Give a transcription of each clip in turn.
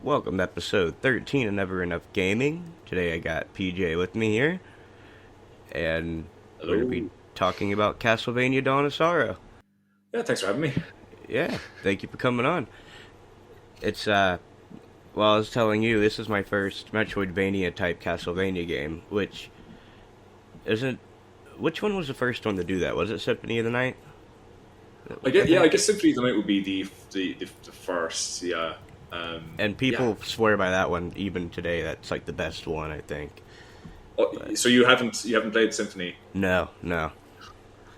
Welcome to episode 13 of Never Enough Gaming. Today I got PJ with me here, and we're going to be Hello. talking about Castlevania Dawn of Sorrow. Yeah, thanks for having me. Yeah, thank you for coming on. It's, well, I was telling you, this is my first Metroidvania type Castlevania game, which isn't. Which one was the first one to do that? Was it Symphony of the Night? I I think. guess Symphony of the Night would be the first. Yeah. And Yeah. people swear by that one even today. That's like the best one, I think. Oh, But so you haven't played Symphony? no, no.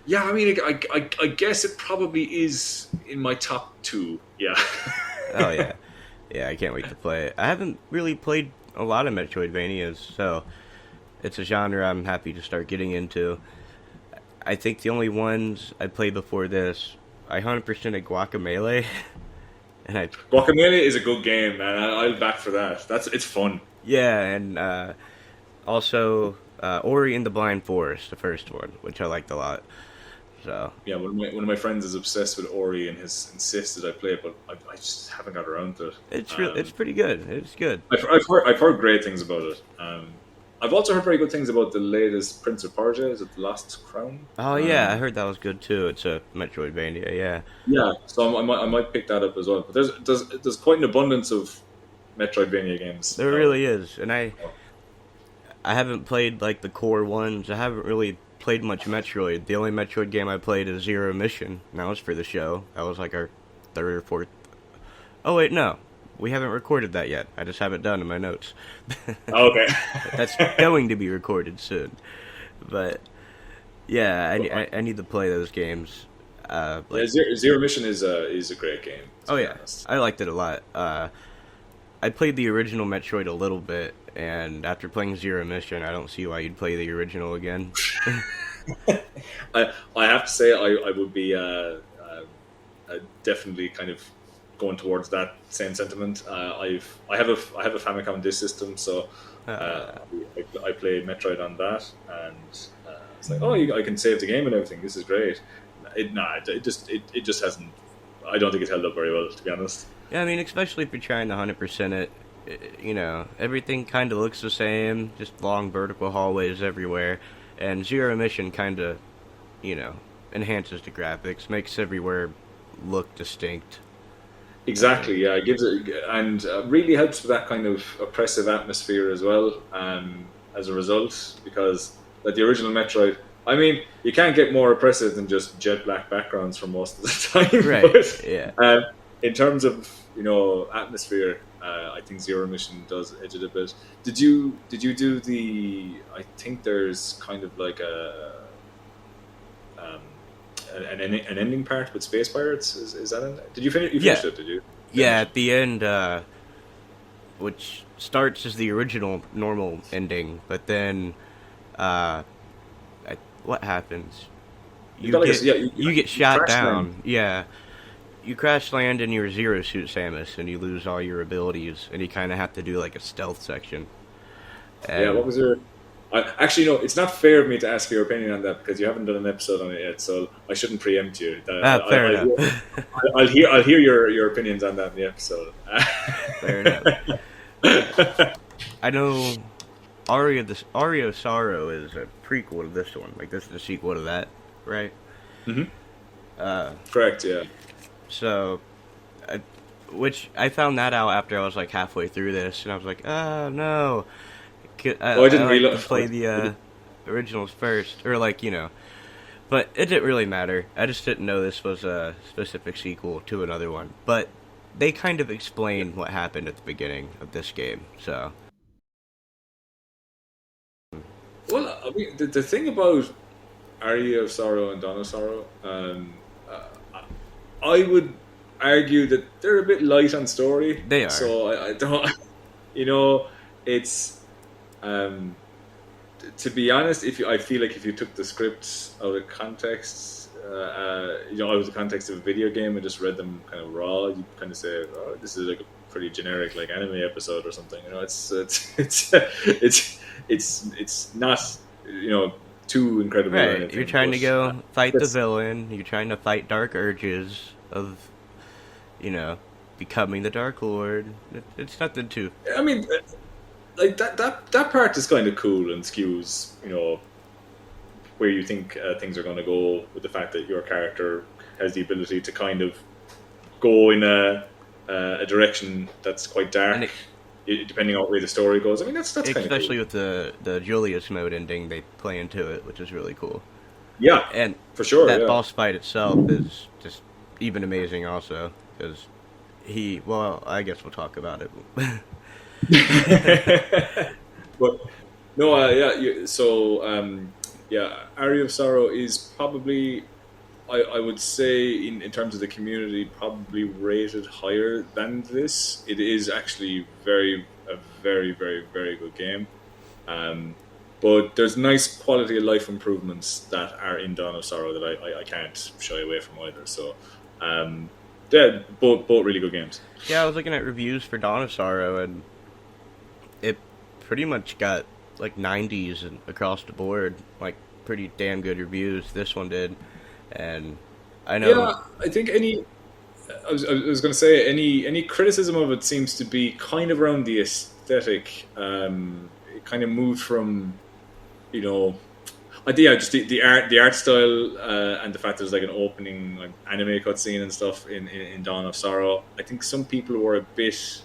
Yeah, I mean, I guess it probably is in my top two. Yeah. Oh yeah, yeah. I can't wait to play it. I haven't really played a lot of Metroidvanias, so it's a genre I'm happy to start getting into. I think the only ones I played before this, I 100%ed Guacamelee, and I Guacamelee is a good game, man. I'll back for that. It's fun. yeah, and also Ori and the Blind Forest, the first one, which I liked a lot. So Yeah, one of my friends is obsessed with Ori and has insisted I play it, but I just haven't got around to it. it's pretty good. It's good. I've heard great things about it. I've also heard very good things about the latest Prince of Persia. Is it The Lost Crown? Oh yeah, I heard that was good too. It's a Metroidvania. Yeah, Yeah, so I might pick that up as well. But there's quite an abundance of Metroidvania games there now. really is, and I haven't played like the core ones. I haven't really played much Metroid. The only Metroid game I played is Zero Mission. And that was for the show. That was like our third or fourth. Oh wait, no, we haven't recorded that yet. I just have it done in my notes. Oh, okay. That's going to be recorded soon. But yeah, Well, I need to play those games. yeah, Like Zero Mission is a great game. To oh be yeah, honest. I liked it a lot. I played the original Metroid a little bit, and after playing Zero Mission, I don't see why you'd play the original again. I have to say I would be definitely kind of going towards that same sentiment. I have a Famicom Disk System, so Uh, I play Metroid on that, and it's like, I can save the game and everything. This is great. It just hasn't. I don't think it held up very well, to be honest. Yeah, I mean, especially if you're trying to 100% it, you know, everything kind of looks the same, just long vertical hallways everywhere, and Zero Mission kind of, you know, enhances the graphics, makes everywhere look distinct. And Exactly, yeah, it gives it and really helps with that kind of oppressive atmosphere as well. As a result, because like the original Metroid, I mean, you can't get more oppressive than just jet black backgrounds for most of the time. right, yeah, But in terms of atmosphere, I think Zero Mission does edge it a bit. Did you do the? I think there's kind of like um, an ending part with space pirates. Is that in there? Did you finish? You yeah, finished it? Did you? yeah. Finish? At the end, which starts as the original normal ending, but then, uh, what happens? You You got like get yeah. You, you get you shot crash land. down. Yeah, you crash land in your Zero Suit Samus, and you lose all your abilities, and you kind of have to do like a stealth section. Yeah. What And was your? Actually, no. It's not fair of me to ask your opinion on that because you haven't done an episode on it yet, so I shouldn't preempt you. fair enough. I'll hear your opinions on that in the episode. Fair enough. I know Aria of Sorrow is a prequel to this one. Like this is the sequel to that, right? Hmm. Uh, Correct. Yeah. so, I, which I found that out after I was like halfway through this, and I was like, oh no, Oh, I I didn't like to realize. play the originals first, or like you know. But it didn't really matter. I just didn't know this was a specific sequel to another one. But they kind of explain what happened at the beginning of this game. So, Well, I mean, the thing about Aria of Sorrow and Dawn of Sorrow, uh, I would argue that they're a bit light on story. they are. So I don't, you know, it's um, to be honest. I feel like if you took the script out of context, out of the context of a video game and just read them kind of raw, you kind of say, "Oh, this is like a pretty generic like anime episode or something." You know, it's not too incredible or Right. You're anything, trying to but go fight the that's villain. You're trying to fight dark urges of, you know, becoming the Dark Lord. It's nothing too. I mean, like that part is kind of cool and skews, where you think things are going to go with the fact that your character has the ability to kind of go in a direction that's quite dark, depending on where the story goes. I mean, that's kind of especially cool. with the Julius mode ending, they play into it, which is really cool. Yeah, And for sure. that Yeah. boss fight itself is just even amazing, also because well, I guess we'll talk about it. But no, yeah. Area of Sorrow is probably, I would say, in terms of the community, probably rated higher than this. It is actually a very, very, very good game. But there's nice quality of life improvements that are in Dawn of Sorrow that I can't shy away from either. So, yeah, both really good games. Yeah, I was looking at reviews for Dawn of Sorrow, and it pretty much got like 90s and across the board, like pretty damn good reviews. This one did, and I know. Yeah, I think I was going to say any criticism of it seems to be kind of around the aesthetic. It kind of moved from, just the art style, and the fact there's like an opening like anime cutscene and stuff in Dawn of Sorrow. I think some people were a bit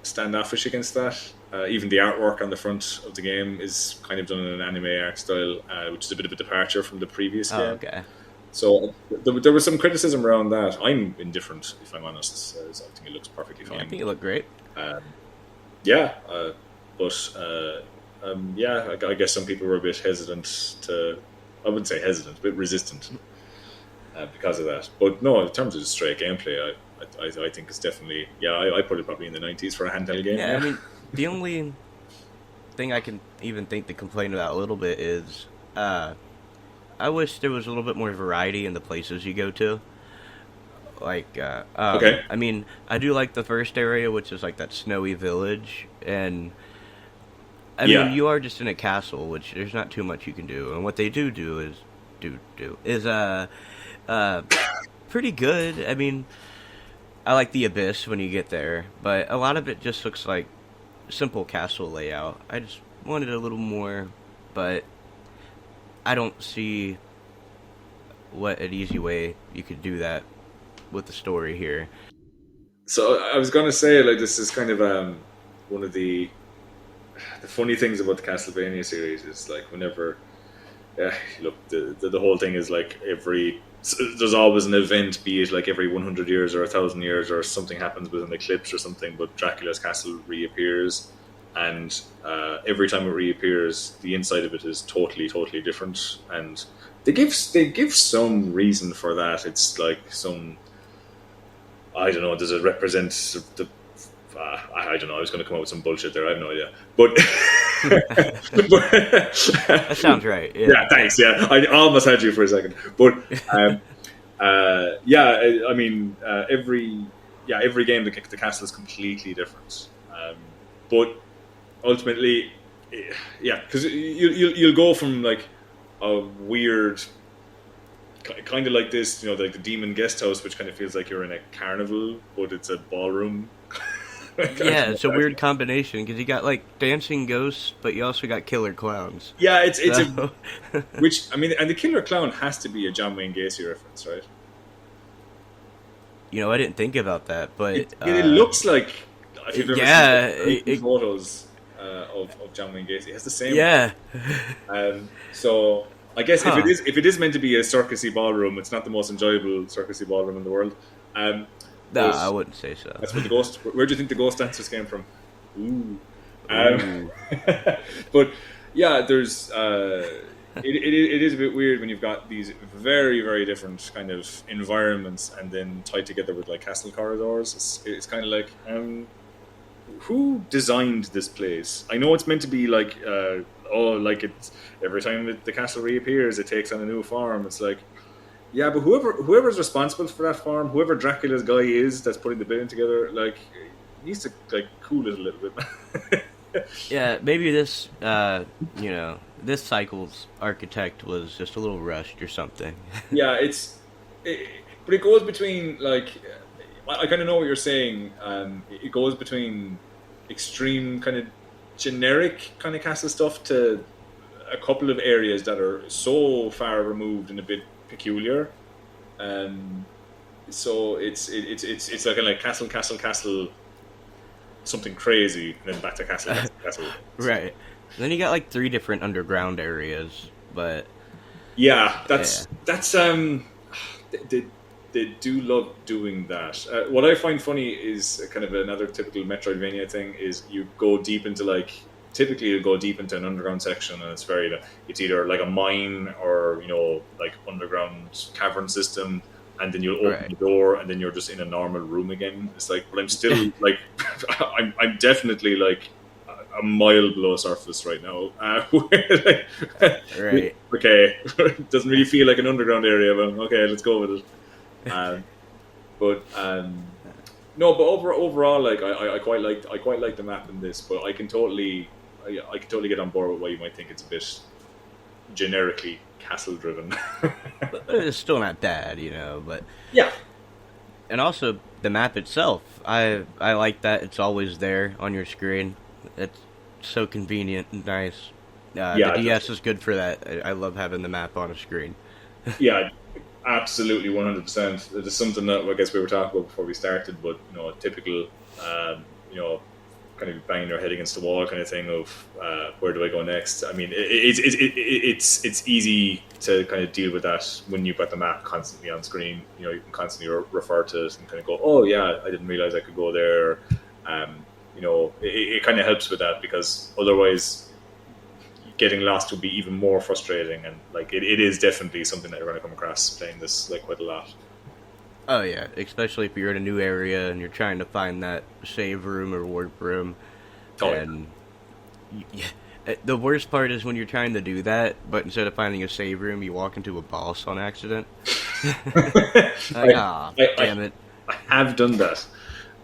standoffish against that. Even the artwork on the front of the game is kind of done in an anime art style, which is a bit of a departure from the previous game. Okay. So there was some criticism around that. I'm indifferent, if I'm honest. I think it looks perfectly fine. Yeah, I think it looked great. Yeah, I guess some people were a bit hesitant I wouldn't say hesitant, but resistant because of that. But no, in terms of just straight gameplay, I think it's definitely, I put it probably in the 90s for a handheld game. Yeah, I mean, the only thing I can even think to complain about a little bit is I wish there was a little bit more variety in the places you go to. Like, okay. I mean, I do like the first area, which is like that snowy village, and I mean, you are just in a castle, which there's not too much you can do. And what they do is pretty good. I mean, I like the abyss when you get there, but a lot of it just looks like simple castle layout. I just wanted a little more, but I don't see what an easy way you could do that with the story here. So I was going to say, like, this is kind of one of the funny things about the Castlevania series is like whenever, look, the whole thing is like there's always an event, be it like every 100 years or 1,000 years or something happens with an eclipse or something, but Dracula's castle reappears, and every time it reappears, the inside of it is totally different, and they give some reason for that. It's like some, I don't know, does it represent the I don't know. I was going to come up with some bullshit there. I have no idea. But that sounds right. Yeah, thanks. Yeah, I almost had you for a second. But I mean, every game the castle is completely different. But ultimately, because you'll go from like a weird, kind of like this, like the demon guest house, which kind of feels like you're in a carnival, but it's a ballroom. Yeah, it's a weird combination because you got like dancing ghosts, but you also got killer clowns. Yeah, it's which, I mean, and the killer clown has to be a John Wayne Gacy reference, right? I didn't think about that, but it looks like, if you've ever seen photos of John Wayne Gacy, it has the same. Yeah. So I guess if it is meant to be a circusy ballroom, it's not the most enjoyable circusy ballroom in the world. No, I wouldn't say so. That's where the ghost. Where do you think the ghost dancers came from? Ooh. But yeah, there's. It is a bit weird when you've got these very, very different kind of environments and then tied together with like castle corridors. It's kind of like, who designed this place? I know it's meant to be like, like it's every time the castle reappears, it takes on a new form. It's like. Yeah, but whoever's responsible for that farm, whoever Dracula's guy is that's putting the building together, like, needs to like cool it a little bit. Yeah, maybe this, this cycle's architect was just a little rushed or something. Yeah, but it goes between like, I kind of know what you're saying. It goes between extreme kind of generic kind of castle stuff to a couple of areas that are so far removed and a bit peculiar. Um, so it's like castle, something crazy, and then back to castle. Right. And then you got like 3 different underground areas, but Yeah, yeah. they, they do love doing that. What I find funny is kind of another typical Metroidvania thing is you go deep into like typically you go deep into an underground section and it's either like a mine or like underground cavern system, and then you'll open Right. the door and then you're just in a normal room again. It's like, but I'm still like I'm definitely like a mile below surface right now. Where, like, Right. okay, doesn't really feel like an underground area, but okay, let's go with it. Um, but no, but overall, like I quite like the map in this, but I can totally get on board with why you might think it's a bit generically castle driven. But it's still not bad, but Yeah, and also the map itself. I like that it's always there on your screen. It's so convenient and nice. The yeah, DS is good for that. I love having the map on a screen. yeah, absolutely, 100%. It's something that I guess we were talking about before we started, but typical, you know, kind of banging your head against the wall kind of thing of where do I go next? I mean, it's easy to kind of deal with that when you've got the map constantly on screen. You can constantly refer to it and kind of go, oh yeah, I didn't realize I could go there. It kind of helps with that, because otherwise getting lost would be even more frustrating, and like it is definitely something that you're going to come across playing this like quite a lot. Oh yeah, especially if you're in a new area and you're trying to find that save room or warp room, Oh yeah. and the worst part is when you're trying to do that, but instead of finding a save room, you walk into a boss on accident. Like, I damn it. have done that.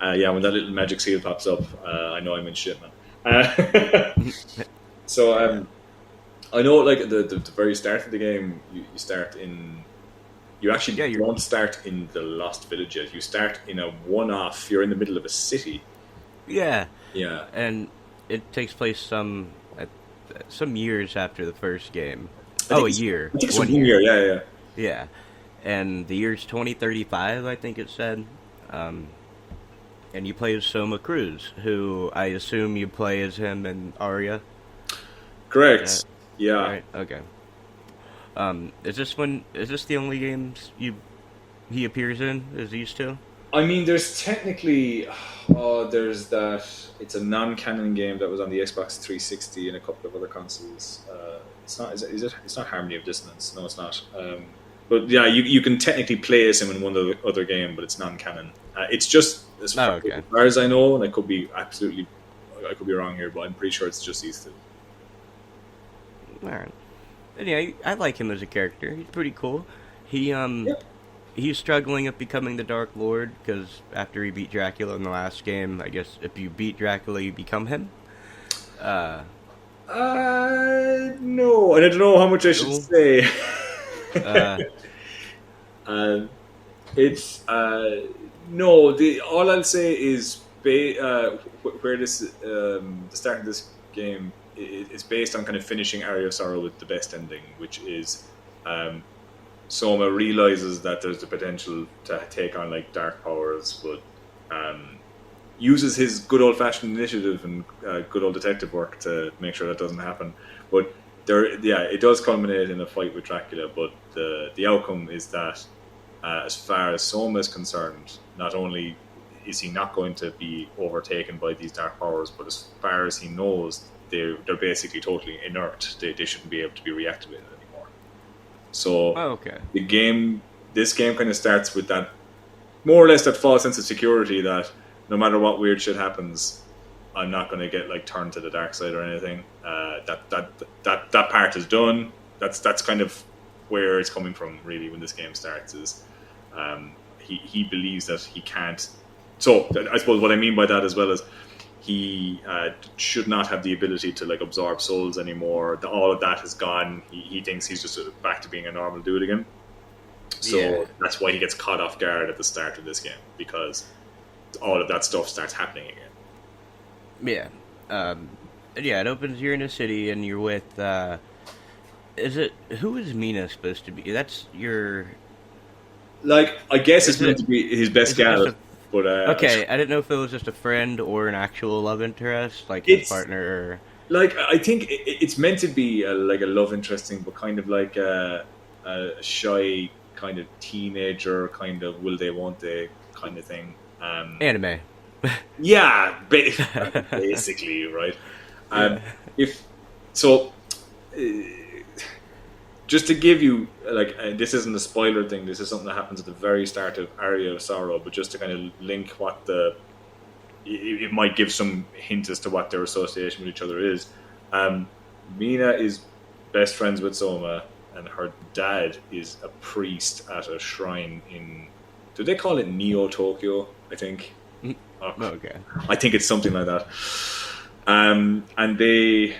Yeah, when that little magic seal pops up, I know I'm in shit, man. Uh, so Yeah. I know, like the very start of the game, you start in. You actually Yeah, you're don't start in the Lost Village yet. You start in a one-off. You're in the middle of a city. yeah, Yeah, and it takes place some years after the first game. I Oh, think a it's, year, I think it's 1 1 year. year. Yeah, yeah. Yeah, and the year's 2035, I think it said. Um, and you play as Soma Cruz, who I assume you play as him and Arya. Correct. Yeah. Right? Okay. Is this the only games he appears in? Is these two? I mean, there's technically, there's that. It's a non-canon game that was on the Xbox 360 and a couple of other consoles. It's not. Is it? It's not Harmony of Dissonance. No, it's not. But yeah, you can technically play as him in one other game, but it's non-canon. It's just Oh, okay. as far as I know, and I could be wrong here, but I'm pretty sure it's just these two. All right. And yeah, I like him as a character. He's pretty cool. He Yeah. he's struggling at becoming the Dark Lord because after he beat Dracula in the last game, I guess if you beat Dracula, you become him. Uh, No, and I don't know how much I should no. say. Uh, uh, it's no. The all I'll say is where this the start of this game is based on kind of finishing Area of Sorrow with the best ending, which is um, Soma realizes that there's the potential to take on like dark powers, but uses his good old fashioned initiative and good old detective work to make sure that doesn't happen. But yeah, it does culminate in a fight with Dracula. But the outcome is that, as far as Soma is concerned, not only is he not going to be overtaken by these dark powers, but as far as he knows, they're basically totally inert. They shouldn't be able to be reactivated anymore. So oh, okay. this game kind of starts with that, more or less that false sense of security that no matter what weird shit happens, I'm not going to get like turned to the dark side or anything. That part is done. That's kind of where it's coming from, really, when this game starts. Is he believes that he can't. So I suppose what I mean by that as well is he should not have the ability to like absorb souls anymore. All of that is gone. He thinks he's just back to being a normal dude again. Yeah. So that's why he gets caught off guard at the start of this game, because all of that stuff starts happening again. Yeah. Yeah, it opens, you're in a city and you're with, who is Mina supposed to be? That's your, Like, I guess it's is meant it, to be his best is it just gal, a, but okay, I didn't know if it was just a friend or an actual love interest, like his it's partner, or, like, I think it's meant to be like a love interesting, but kind of like a shy kind of teenager, kind of will they, won't they kind of thing. anime. Yeah, basically, right. Yeah. If so, just to give you like, this isn't a spoiler thing. This is something that happens at the very start of Aria of Sorrow, but just to kind of link what it might give some hint as to what their association with each other is. Mina is best friends with Soma, and her dad is a priest at a shrine in. Do they call it Neo Tokyo? I think. Okay. I think it's something like that. And they,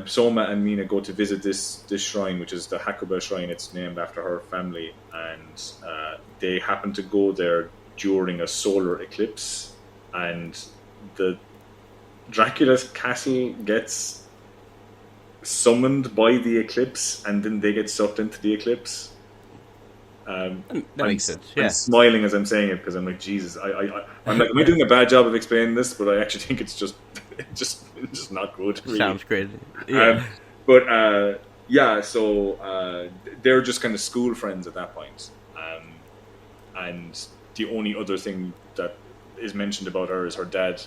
Soma and Mina, go to visit this shrine, which is the Hakuba shrine. It's named after her family, and they happen to go there during a solar eclipse, and the Dracula's castle gets summoned by the eclipse, and then they get sucked into the eclipse. That makes sense. Yeah. I'm smiling as I'm saying it because I'm like, Jesus, I'm like, am I doing a bad job of explaining this? But I actually think it's just not good. Really. Sounds crazy. Yeah. Yeah, so they're just kind of school friends at that point. And the only other thing that is mentioned about her is her dad,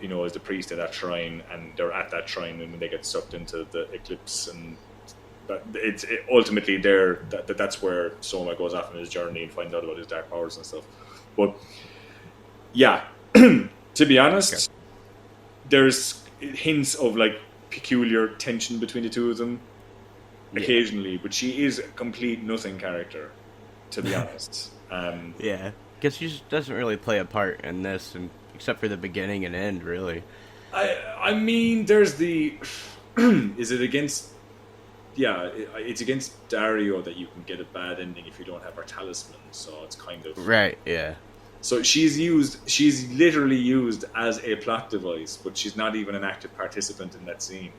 is the priest at that shrine, and they're at that shrine when they get sucked into the eclipse, and ultimately that's where Soma goes off on his journey and finds out about his dark powers and stuff. But yeah, to be honest, Okay. there's hints of like peculiar tension between the two of them occasionally, but she is a complete nothing character, to be honest. Yeah. Guess she just doesn't really play a part in this, and except for the beginning and end, really. I mean, there's the is it against? Yeah, it's against Dario that you can get a bad ending if you don't have her talisman. So it's kind of Right. Yeah. So she's literally used as a plot device, but she's not even an active participant in that scene.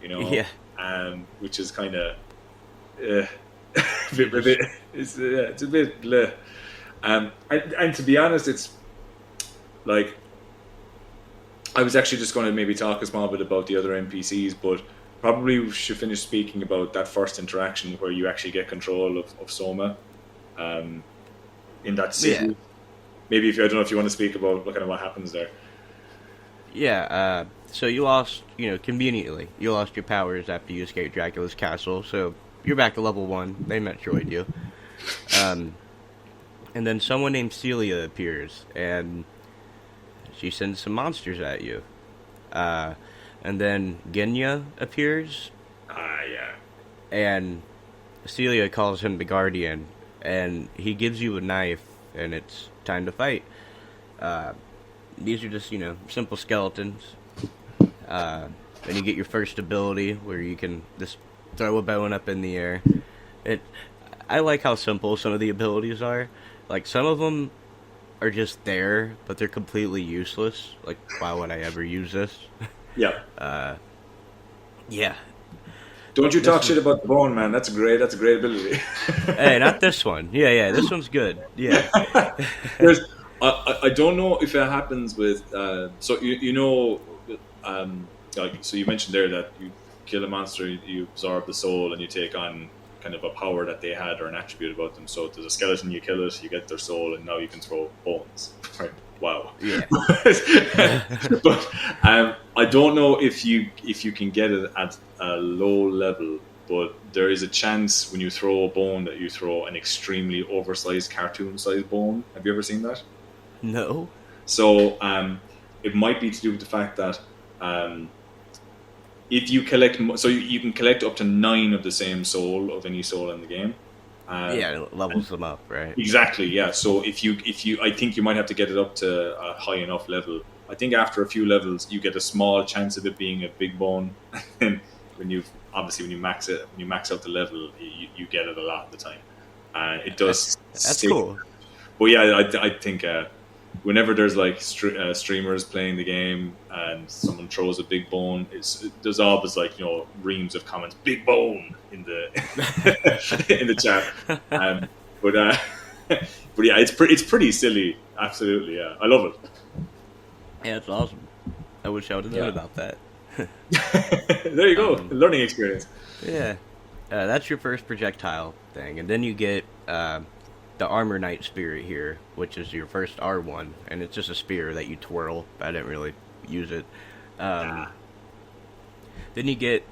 Yeah. Which is kind of it's a bit bleh. And to be honest, it's like I was actually just going to maybe talk a small bit about the other NPCs, but probably we should finish speaking about that first interaction where you actually get control of Soma in that city. Yeah. Maybe I don't know if you want to speak about kind of what happens there. Yeah. So you lost, conveniently, you lost your powers after you escaped Dracula's castle. So you're back to level 1. They Metroid you. And then someone named Celia appears, and she sends some monsters at you. And then Genya appears. Yeah. And Celia calls him the Guardian, and he gives you a knife, and it's time to fight. These are just, simple skeletons. Then you get your first ability, where you can just throw a bone up in the air. I like how simple some of the abilities are. Like, some of them are just there, but they're completely useless. Like, why would I ever use this? Yeah. Yeah. Don't you talk shit about the bone, man. That's a great ability. Hey, not this one. Yeah, this one's good. Yeah. I don't know if it happens with so so you mentioned there that you kill a monster, you absorb the soul, and you take on kind of a power that they had or an attribute about them. So if there's a skeleton, you kill it, you get their soul, and now you can throw bones. Right? Wow. Yeah. But I don't know if you can get it at a low level, but there is a chance when you throw a bone that you throw an extremely oversized cartoon-sized bone. Have you ever seen that? No. So it might be to do with the fact that if you collect, so you can collect up to 9 of the same soul of any soul in the game. It levels them up, right? Exactly, yeah. So if you, I think you might have to get it up to a high enough level. I think after a few levels, you get a small chance of it being a big bone. And when you max out the level, you get it a lot of the time. and it That's does that's stick. cool. But yeah, I think whenever there's like streamers playing the game and someone throws a big bone, there's always like reams of comments, big bone in the in the chat. Um, but but yeah, it's pretty silly. Absolutely, yeah, I love it. Yeah, it's awesome. I wish I would have known Yeah, about that. there you go, Um, learning experience. yeah, that's your first projectile thing, and then you get the Armor Knight Spirit here, which is your first R1, and it's just a spear that you twirl. I didn't really use it. Um, Nah. then you get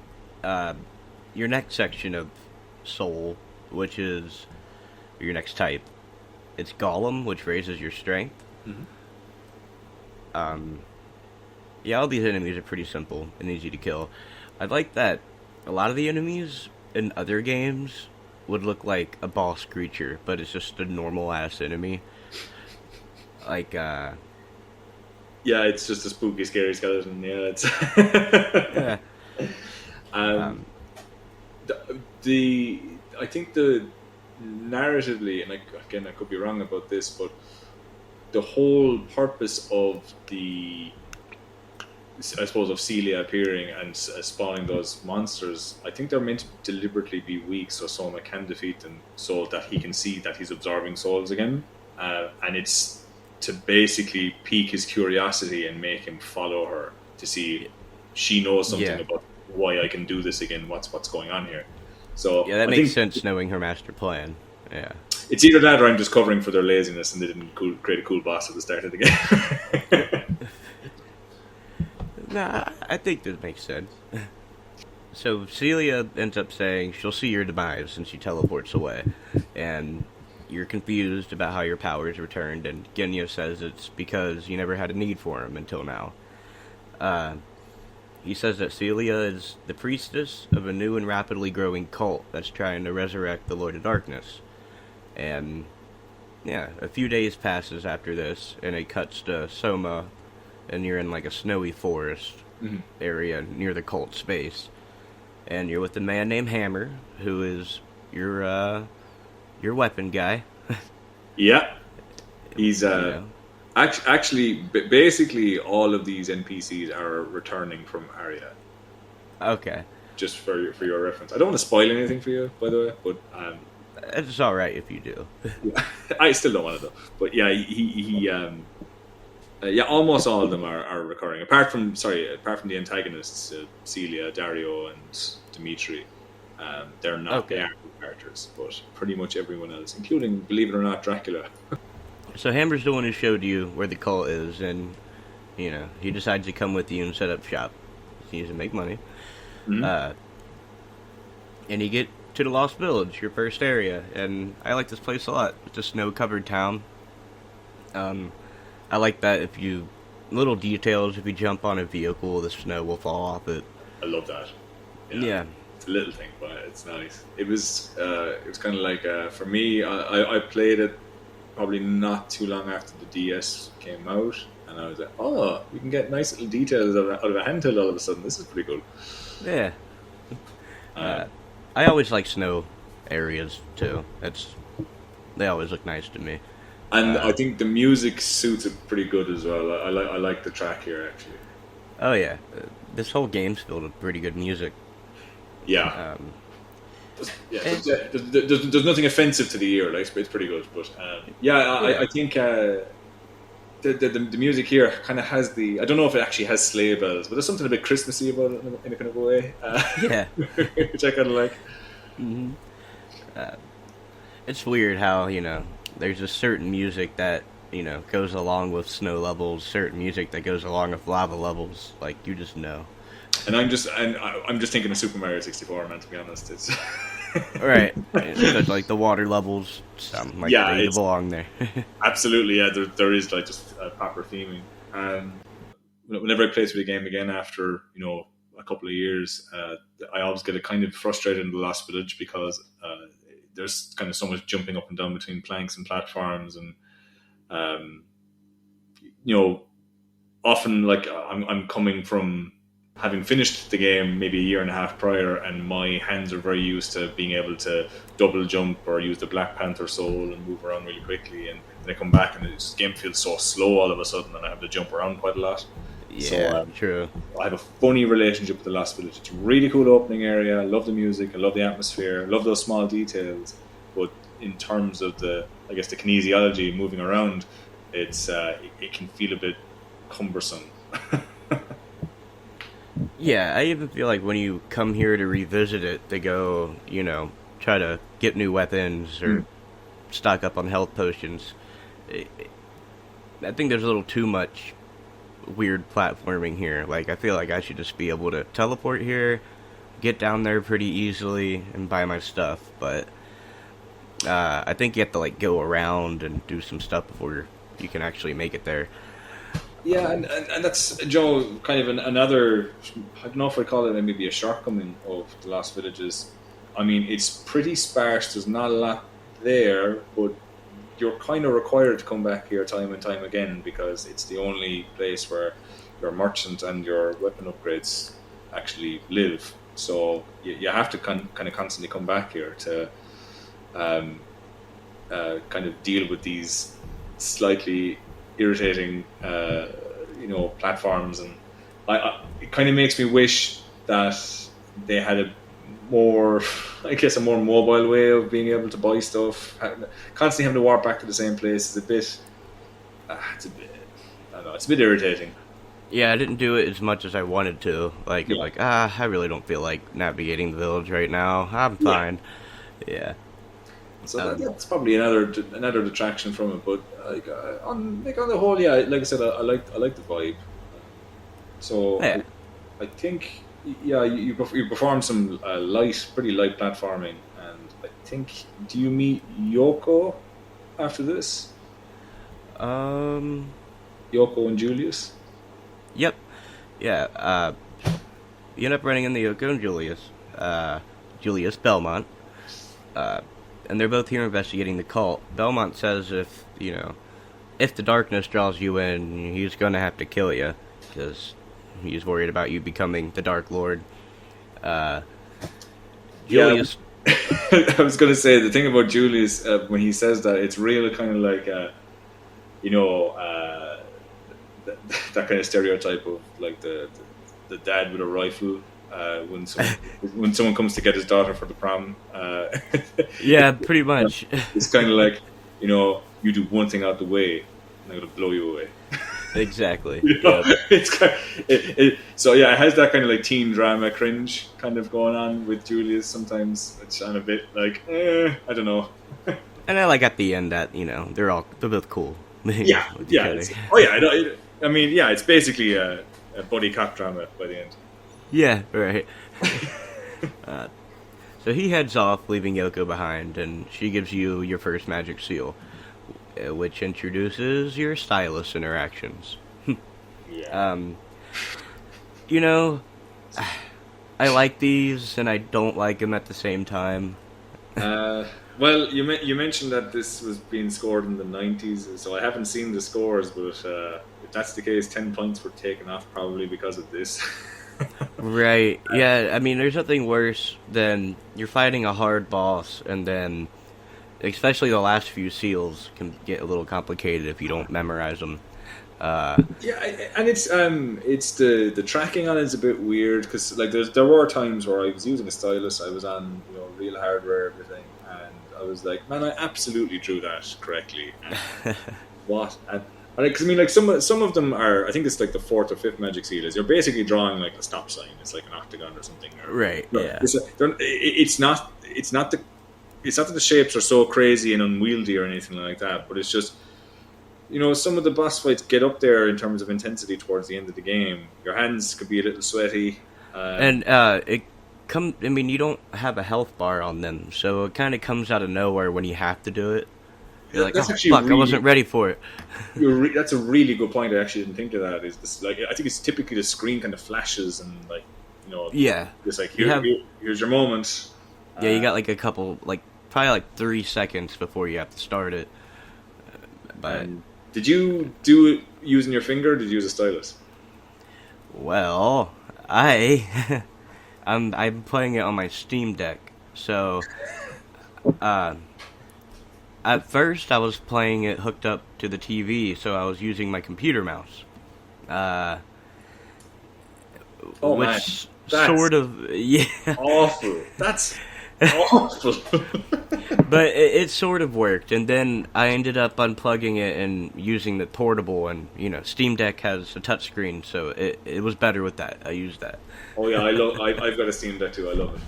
uh, your next section of Soul, which is your next type. It's Golem, which raises your strength. Mhm. Um, yeah, all these enemies are pretty simple and easy to kill. I like that a lot of the enemies in other games would look like a boss creature, but it's just a normal ass enemy. Like, Yeah, it's just a spooky, scary skeleton. Yeah, it's yeah, um, um, the I think the narratively, and again I could be wrong about this, but the whole purpose of I suppose of Celia appearing and spawning those monsters, I think they're meant to deliberately be weak so Soma can defeat them, so that he can see that he's absorbing souls again, and it's to basically pique his curiosity and make him follow her to see she knows something yeah, about why I can do this again. What's going on here? So yeah. That I makes think sense knowing her master plan. Yeah. it's either that or I'm just covering for their laziness and they didn't create a cool boss at the start of the game. Nah, I think this makes sense. So Celia ends up saying she'll see your demise, and she teleports away. And you're confused about how your powers returned, and Genya says it's because you never had a need for him until now. Uh, he says that Celia is the priestess of a new and rapidly growing cult that's trying to resurrect the Lord of Darkness. And yeah, a few days passes after this, and it cuts to Soma, and you're in like a snowy forest Mhm. area near the cult space, and you're with a man named Hammer, who is your weapon guy. Yeah, he's You know, actually basically all of these NPCs are returning from Arya. okay, Just for your reference, I don't want to spoil anything for you, by the way, but it's all right if you do. yeah, I still don't want to though. But yeah, he yeah, almost all of them are recurring. Apart from the antagonists, Celia, Dario, and Dimitri. They're not. They Okay, are characters, but pretty much everyone else, including, believe it or not, Dracula. so Hammer's the one who showed you where the cult is, and he decides to come with you and set up shop. He needs to make money. Mhm. Uh, and you get to the Lost Village, your first area, and I like this place a lot. It's a snow-covered town. Um, I like that little details. If you jump on a vehicle, the snow will fall off it. I love that. Yeah, Yeah, it's a little thing, but it's nice. It was kind of like for me. I played it probably not too long after the DS came out, and I was like, oh, you can get nice little details out of a handheld all of a sudden. This is pretty cool. yeah. Um, I always like snow areas too. They always look nice to me. and I Uh, think the music suits it pretty good as well. I like the track here actually. oh yeah, this whole game's filled with pretty good music. Yeah, Um, yeah. eh, There's nothing offensive to the ear. Like it's pretty good. But yeah, yeah, I think the music here kind of has the. I don't know if it actually has sleigh bells, but there's something a bit Christmassy about it in a kind of a way, yeah. which I kind of like. hmm It's weird how there's a certain music that goes along with snow levels, certain music that goes along with lava levels. Like you just know. And I'm just thinking of Super Mario 64, man. To be honest, it's Right. Because like the water levels sound like yeah, they it's belong there. absolutely yeah. There is like just a proper theming. Whenever I play through the game again after a couple of years, I always get a kind of frustrated in the Lost Village because there's kind of so much jumping up and down between planks and platforms, and um, you know, often like I'm coming from having finished the game maybe a year and a half prior, and my hands are very used to being able to double jump or use the Black Panther soul and move around really quickly, and then I come back and the game feels so slow all of a sudden, and I have to jump around quite a lot. Yeah, true. I have a funny relationship with the Lost Village. It's a really cool opening area. I love the music. I love the atmosphere. I love those small details. But in terms of the kinesiology, moving around, it can feel a bit cumbersome. Yeah, I even feel like when you come here to revisit it, to go, try to get new weapons or stock up on health potions, I think there's a little too much weird platforming here. Like, I feel like I should just be able to teleport here, get down there pretty easily, and buy my stuff. But I think you have to, like, go around and do some stuff before you can actually make it there. Yeah, and that's, Joe, kind of another, I don't know if I call it maybe a shortcoming of the Lost Villages. I mean, it's pretty sparse, there's not a lot there, but you're kind of required to come back here time and time again, because it's the only place where your merchant and your weapon upgrades actually live. So you have to kind of constantly come back here to kind of deal with these slightly irritating platforms, and it kind of makes me wish that they had a more mobile way of being able to buy stuff. Constantly having to walk back to the same place is a bit I don't know, it's a bit irritating. Yeah, I didn't do it as much as I wanted to. Like, I'm like, I really don't feel like navigating the village right now. I'm fine. Yeah. So that's probably another detraction from it. But on the whole, yeah, like I said, I like the vibe. So yeah. I think you perform some pretty light platforming, and I think, do you meet Yoko after this? Yoko and Julius. Yep. Yeah. You end up running into Yoko and Julius Belmont. And they're both here investigating the cult. Belmont says if the darkness draws you in, he's going to have to kill you, because he's worried about you becoming the Dark Lord. Julius... I was going to say, the thing about Julius, when he says that, it's real kind of like, that kind of stereotype of like the dad with a rifle. When someone comes to get his daughter for the prom, yeah, pretty much. It's kind of like, you do one thing out the way, and I'm gonna blow you away. Exactly. It's so yeah, it has that kind of like teen drama cringe kind of going on with Julius sometimes. It's a bit like, I don't know. And I like at the end that they're both cool. Yeah. It's basically a buddy cop drama by the end. Yeah, right. So he heads off, leaving Yoko behind, and she gives you your first magic seal, which introduces your stylus interactions. Yeah. I like these, and I don't like them at the same time. Well, you mentioned that this was being scored in the 90s, so I haven't seen the scores, but if that's the case, 10 points were taken off probably because of this. Right, yeah, I mean, there's nothing worse than you're fighting a hard boss, and then, especially the last few seals can get a little complicated if you don't memorize them. Yeah, and it's the tracking on it is a bit weird, because like there were times where I was using a stylus, I was on real hardware, everything, and I was like, man, I absolutely drew that correctly. And what? Because I mean, like some of them are, I think it's like the 4th or 5th magic seal is you're basically drawing like a stop sign. It's like an octagon or something. Right. Yeah. It's not that the shapes are so crazy and unwieldy or anything like that, but it's just some of the boss fights get up there in terms of intensity towards the end of the game. Your hands could be a little sweaty, and you don't have a health bar on them, so it kind of comes out of nowhere when you have to do it. You're like, I wasn't ready for it. That's a really good point. I actually didn't think of that. Is this, like, I think it's typically the screen kind of flashes and like, yeah, it's like here's your moment. Yeah, you got like a couple, like probably like 3 seconds before you have to start it. But did you do it using your finger? Or did you use a stylus? Well, I I'm playing it on my Steam Deck. So, uh, at first I was playing it hooked up to the TV, so I was using my computer mouse. Uh, Oh man, which that's sort of yeah, awful. That's awful. but it sort of worked. And then I ended up unplugging it and using the portable. And Steam Deck has a touchscreen, so it was better with that. I used that. Oh yeah, I've got a Steam Deck too. I love it.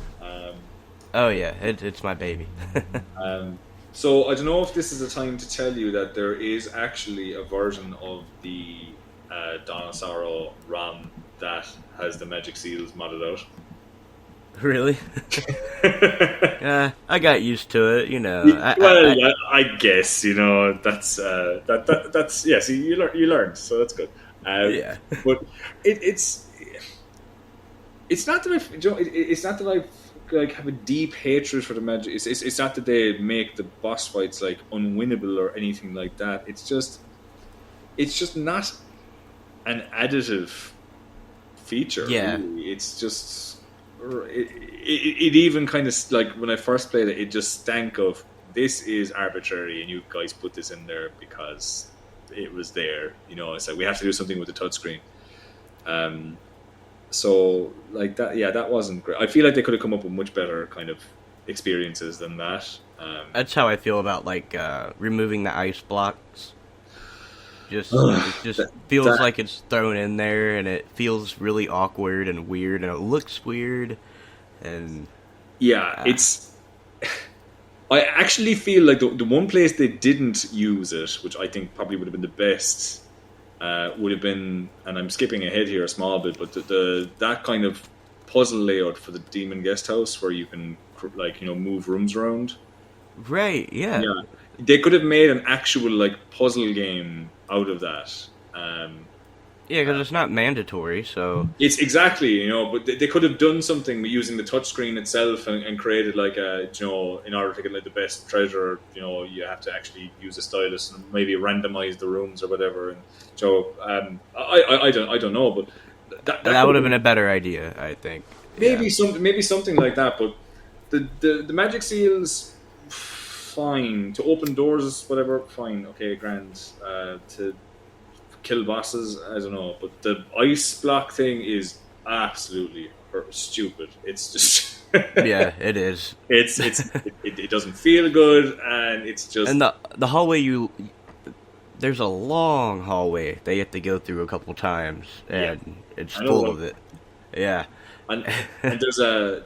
Oh yeah, it's my baby. So I don't know if this is a time to tell you that there is actually a version of the Dinosauro RAM that has the magic seals modded out. Really? I got used to it. I guess that's yeah. See, you learned, so that's good. Yeah. But it's not that it's not that I like have a deep hatred for the magic. It's not that they make the boss fights like unwinnable or anything like that. It's just not an additive feature. Yeah. Really. It's just it even kind of like when I first played it, it just stank of this is arbitrary and you guys put this in there because it was there. It's like we have to do something with the touchscreen. So like that, yeah, that wasn't great. I feel like they could have come up with much better kind of experiences than that. That's how I feel about like removing the ice blocks. It just feels like it's thrown in there, and it feels really awkward and weird, and it looks weird, and yeah, it's. I actually feel like the one place they didn't use it, which I think probably would have been the best, would have been, and I'm skipping ahead here a small bit, but that kind of puzzle layout for the Demon Guest House where you can move rooms around. Right. Yeah. Yeah, they could have made an actual like puzzle game out of that. Yeah, because it's not mandatory, so It's exactly, but they could have done something using the touchscreen itself and created like in order to get like the best treasure, you have to actually use a stylus and maybe randomize the rooms or whatever. And I don't know, but that would have been a better idea, I think. Maybe something like that. But the magic seals, fine. To open doors, whatever, fine. Okay, grand. To kill bosses, I don't know, but the ice block thing is absolutely stupid. It's just yeah, it is. It doesn't feel good, and it's just and the hallway there's a long hallway they have to go through a couple times, and it's full of it. Yeah, and there's a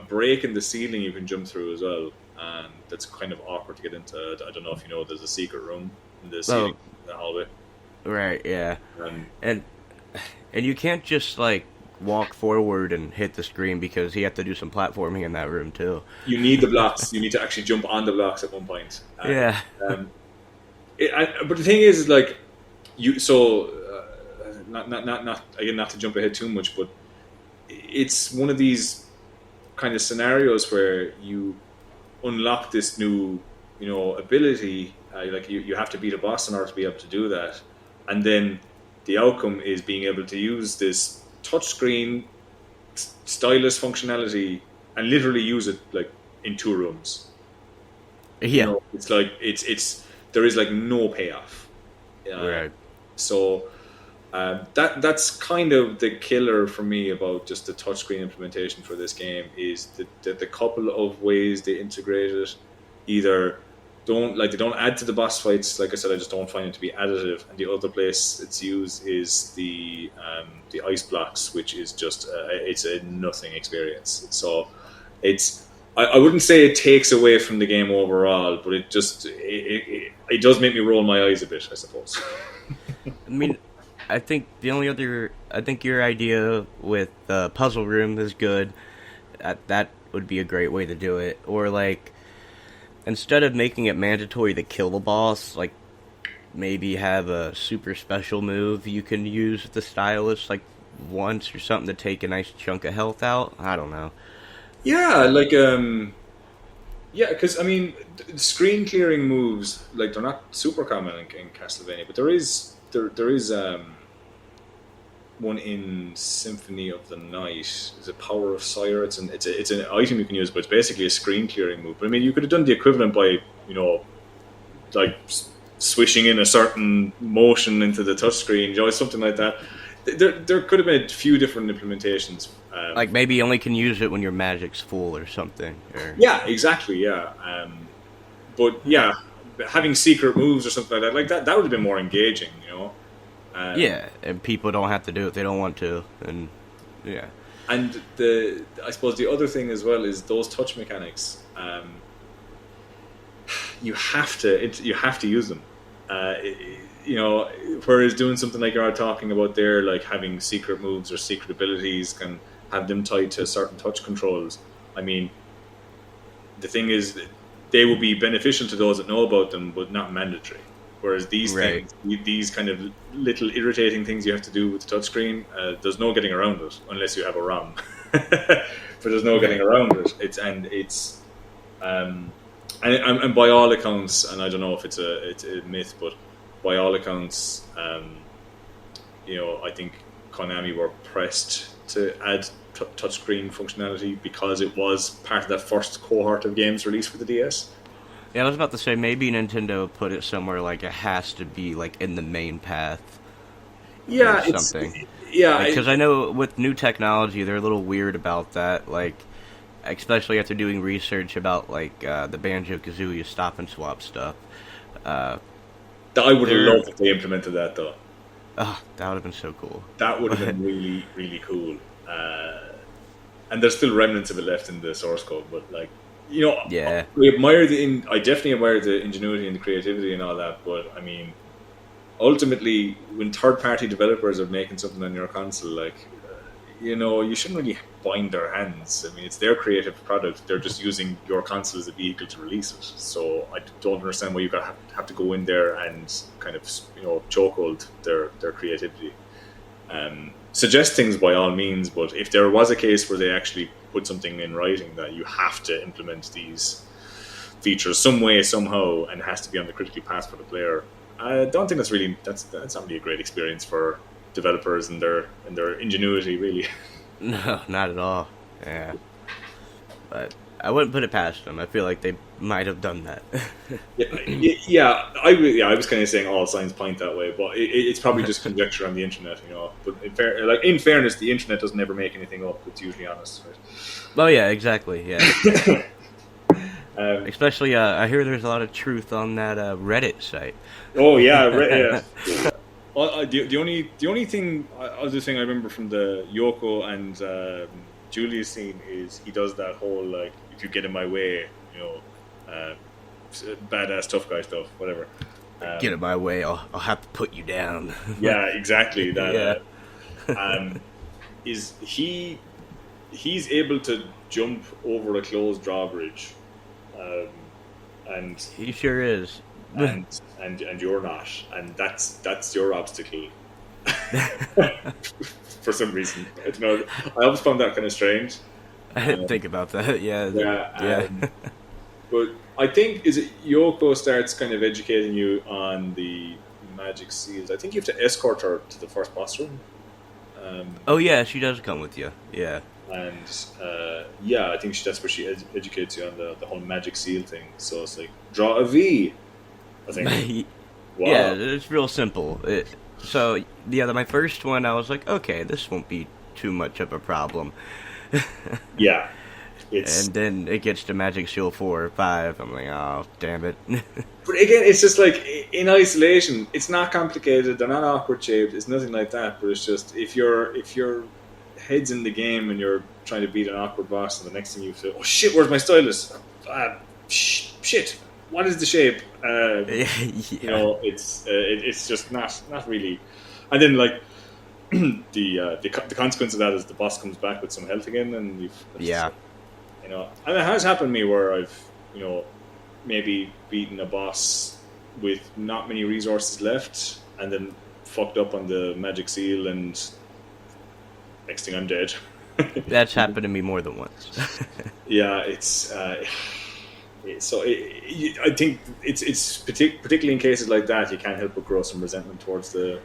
break in the ceiling you can jump through as well, and that's kind of awkward to get into. I don't know if you know, there's a secret room in the ceiling. The hallway. Right, yeah. And you can't just like walk forward and hit the screen because you have to do some platforming in that room too. You need the blocks. You need to actually jump on the blocks at one point. Yeah. But the thing is like not again, not to jump ahead too much, but it's one of these kind of scenarios where you unlock this new ability. Like you have to beat a boss in order to be able to do that, and then the outcome is being able to use this touchscreen stylus functionality and literally use it like in 2 rooms. Yeah, it's like it's there is like no payoff. Right. So that's kind of the killer for me about just the touchscreen implementation for this game is the couple of ways they integrate it. Either they don't add to the boss fights. Like I said, I just don't find it to be additive. And the other place it's used is the ice blocks, which is just it's a nothing experience. So I wouldn't say it takes away from the game overall, but it just it does make me roll my eyes a bit, I suppose. I mean, I think your idea with the puzzle room is good. That would be a great way to do it. Or like, instead of making it mandatory to kill the boss, like maybe have a super special move you can use with the stylus like once or something to take a nice chunk of health out. I don't know. Yeah, like because I mean, screen clearing moves like they're not super common in Castlevania, but there is one in Symphony of the Night. Is it Power of Sire? It's an item you can use, but it's basically a screen clearing move. But I mean, you could have done the equivalent by, you know, like swishing in a certain motion into the touchscreen, you know, something like that. There could have been a few different implementations. Like maybe you only can use it when your magic's full or something. Or... Yeah, exactly. Yeah, but yeah, having secret moves or something like that would have been more engaging, you know. Yeah, and people don't have to do it; they don't want to, and yeah. And I suppose the other thing as well is those touch mechanics. You have to use them. You know, whereas doing something like you're talking about there, like having secret moves or secret abilities, can have them tied to certain touch controls. I mean, the thing is, they will be beneficial to those that know about them, but not mandatory. Whereas these things, these kind of little irritating things you have to do with the touchscreen, there's no getting around it unless you have a ROM. But there's no getting around it. And by all accounts, and I don't know if it's a myth, but by all accounts, you know, I think Konami were pressed to add touchscreen functionality because it was part of that first cohort of games released for the DS. Yeah, I was about to say maybe Nintendo put it somewhere like it has to be like in the main path. Yeah, or something. Yeah, because I know with new technology they're a little weird about that. Like, especially after doing research about like the Banjo-Kazooie stop and swap stuff. I would have loved if they implemented that though. Oh, that would have been so cool. That would have been really, really cool. And there's still remnants of it left in the source code, but like, you know, yeah, I definitely admire the ingenuity and the creativity and all that. But I mean, ultimately, when third-party developers are making something on your console, like, you know, you shouldn't really bind their hands. I mean, it's their creative product. They're just using your console as a vehicle to release it. So I don't understand why you have to go in there and kind of, you know, chokehold their creativity. Suggest things by all means, but if there was a case where they actually put something in writing that you have to implement these features some way, somehow, and it has to be on the critical path for the player, I don't think that's not really a great experience for developers and their ingenuity, really. No, not at all. Yeah, but I wouldn't put it past them. I feel like they might have done that. I was kind of saying all signs point that way, but it's probably just conjecture on the internet, you know. But in fairness, the internet doesn't ever make anything up. It's usually honest, right? Oh yeah, exactly. Yeah. Especially, I hear there's a lot of truth on that Reddit site. Oh yeah, yeah. The only thing, other thing I remember from the Yoko and Julia scene is he does that whole like, if you get in my way, you know, badass tough guy stuff, whatever. Get in my way, I'll have to put you down. Yeah, exactly. That. Yeah. He's able to jump over a closed drawbridge, and he sure is. and you're not, and that's your obstacle. For some reason, I don't know. I always found that kind of strange. I didn't think about that. Yeah. But I think is it Yoko starts kind of educating you on the magic seals. I think you have to escort her to the first boss room. Oh yeah, she does come with you. Yeah. And I think that's where she educates you on the whole magic seal thing. So it's like, draw a V, I think. Wow. Yeah, it's real simple. My first one, I was like, okay, this won't be too much of a problem. Yeah. And then it gets to Magic Seal 4 or 5. I'm like, oh, damn it. But again, it's just like, in isolation, it's not complicated. They're not awkward shaped. It's nothing like that. But it's just, if your head's in the game and you're trying to beat an awkward boss, and the next thing you feel, oh shit, where's my stylus? Shit, what is the shape? Yeah. You know, it's just not really. And then like the consequence of that is the boss comes back with some health again, and you know, and it has happened to me where I've, you know, maybe beaten a boss with not many resources left, and then fucked up on the magic seal, and next thing I'm dead. That's happened to me more than once. Yeah, I think it's particularly in cases like that, you can't help but grow some resentment towards the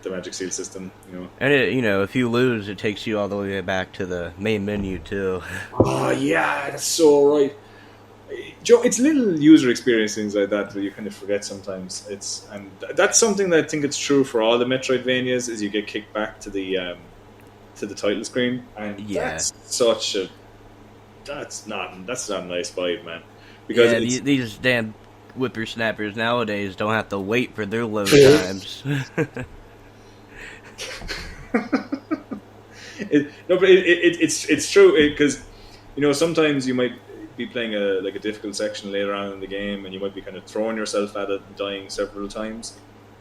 the Magic Seal system. And if you lose, it takes you all the way back to the main menu too. Oh yeah, that's so right. Joe, it's little user experience things like that you kind of forget sometimes. And that's something that I think it's true for all the Metroidvanias is you get kicked back to the title screen, and Yeah. that's not a nice vibe, man. Because these damn whippersnappers nowadays don't have to wait for their load times. It's true because sometimes you might be playing a difficult section later on in the game, and you might be kind of throwing yourself at it, and dying several times,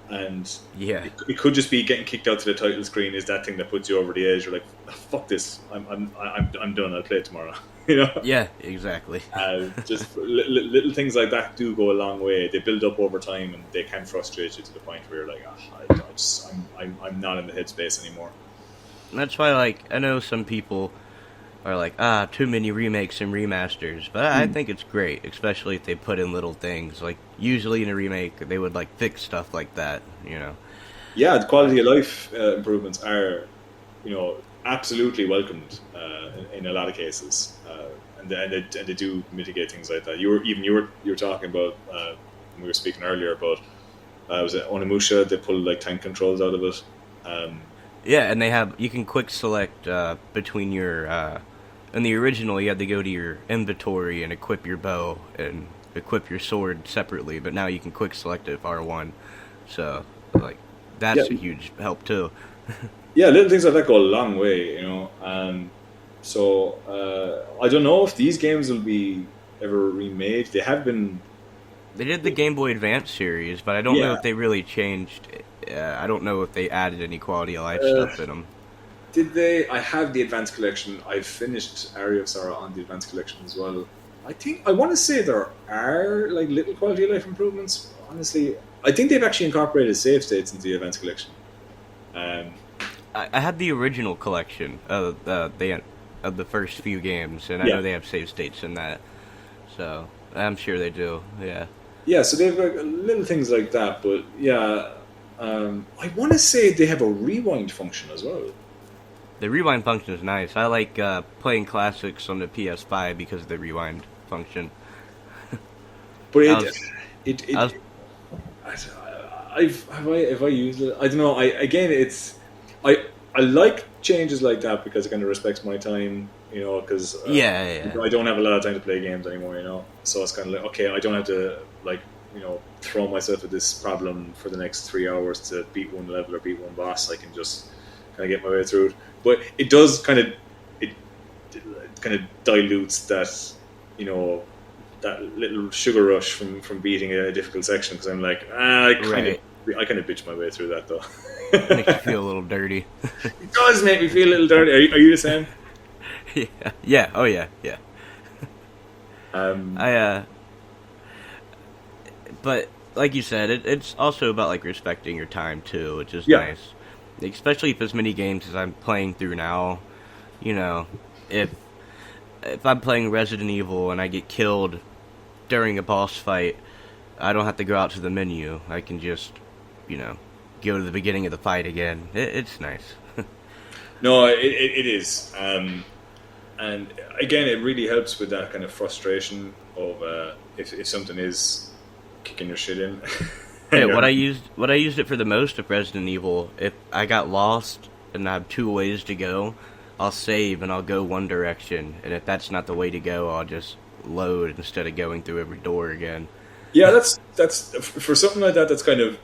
and yeah, it could just be getting kicked out to the title screen is that thing that puts you over the edge. You're like, oh, fuck this, I'm done. I'll play it tomorrow. Yeah, exactly. Just little things like that do go a long way. They build up over time, and they can frustrate you to the point where you're like, I'm not in the headspace anymore. And that's why, I know some people are like, too many remakes and remasters, but I think it's great, especially if they put in little things. Like, usually in a remake, they would, fix stuff like that, Yeah, the quality of life improvements are, absolutely welcomed in a lot of cases. And they do mitigate things like that. You were talking about, we were speaking earlier about, was it Onimusha? They pulled, tank controls out of it. Yeah, and you can quick select between your, in the original you had to go to your inventory and equip your bow and equip your sword separately, but now you can quick select it with R1. So, that's a huge help too. Yeah, little things like that go a long way, So, I don't know if these games will be ever remade. They have been... They did the Game Boy Advance series, but I don't know if they really changed... I don't know if they added any quality of life stuff in them. Did they? I have the Advanced Collection. I finished Area of Sorrow on the Advanced Collection as well. I want to say there are little quality of life improvements. Honestly, I think they've actually incorporated save states into the Advanced Collection. I had the original collection of the first few games, and I know they have save states in that. So I'm sure they do. Yeah. Yeah. So they've got little things like that, but yeah. I want to say they have a rewind function as well. The rewind function is nice. I like playing classics on the PS5 because of the rewind function. But have I used it? I don't know. I like changes like that because it kind of respects my time, because I don't have a lot of time to play games anymore, So it's kind of like, okay, I don't have to throw myself at this problem for the next 3 hours to beat one level or beat one boss. I can just kind of get my way through it. But it does kind of dilutes that that little sugar rush from beating a difficult section, because I'm like, I kind of bitch my way through that though. It makes you feel a little dirty. It does make me feel a little dirty. Are you the same? Yeah. Oh yeah. But like you said, it's also about respecting your time too, which is nice. Especially if as many games as I'm playing through now, if I'm playing Resident Evil and I get killed during a boss fight, I don't have to go out to the menu. I can just, go to the beginning of the fight again. It's nice. No, it is. And again, it really helps with that kind of frustration of if something is kicking your shit in. Yeah, what I used it for the most of Resident Evil, if I got lost and I have 2 ways to go, I'll save and I'll go one direction, and if that's not the way to go, I'll just load instead of going through every door again. Yeah, that's for something like that. That's kind of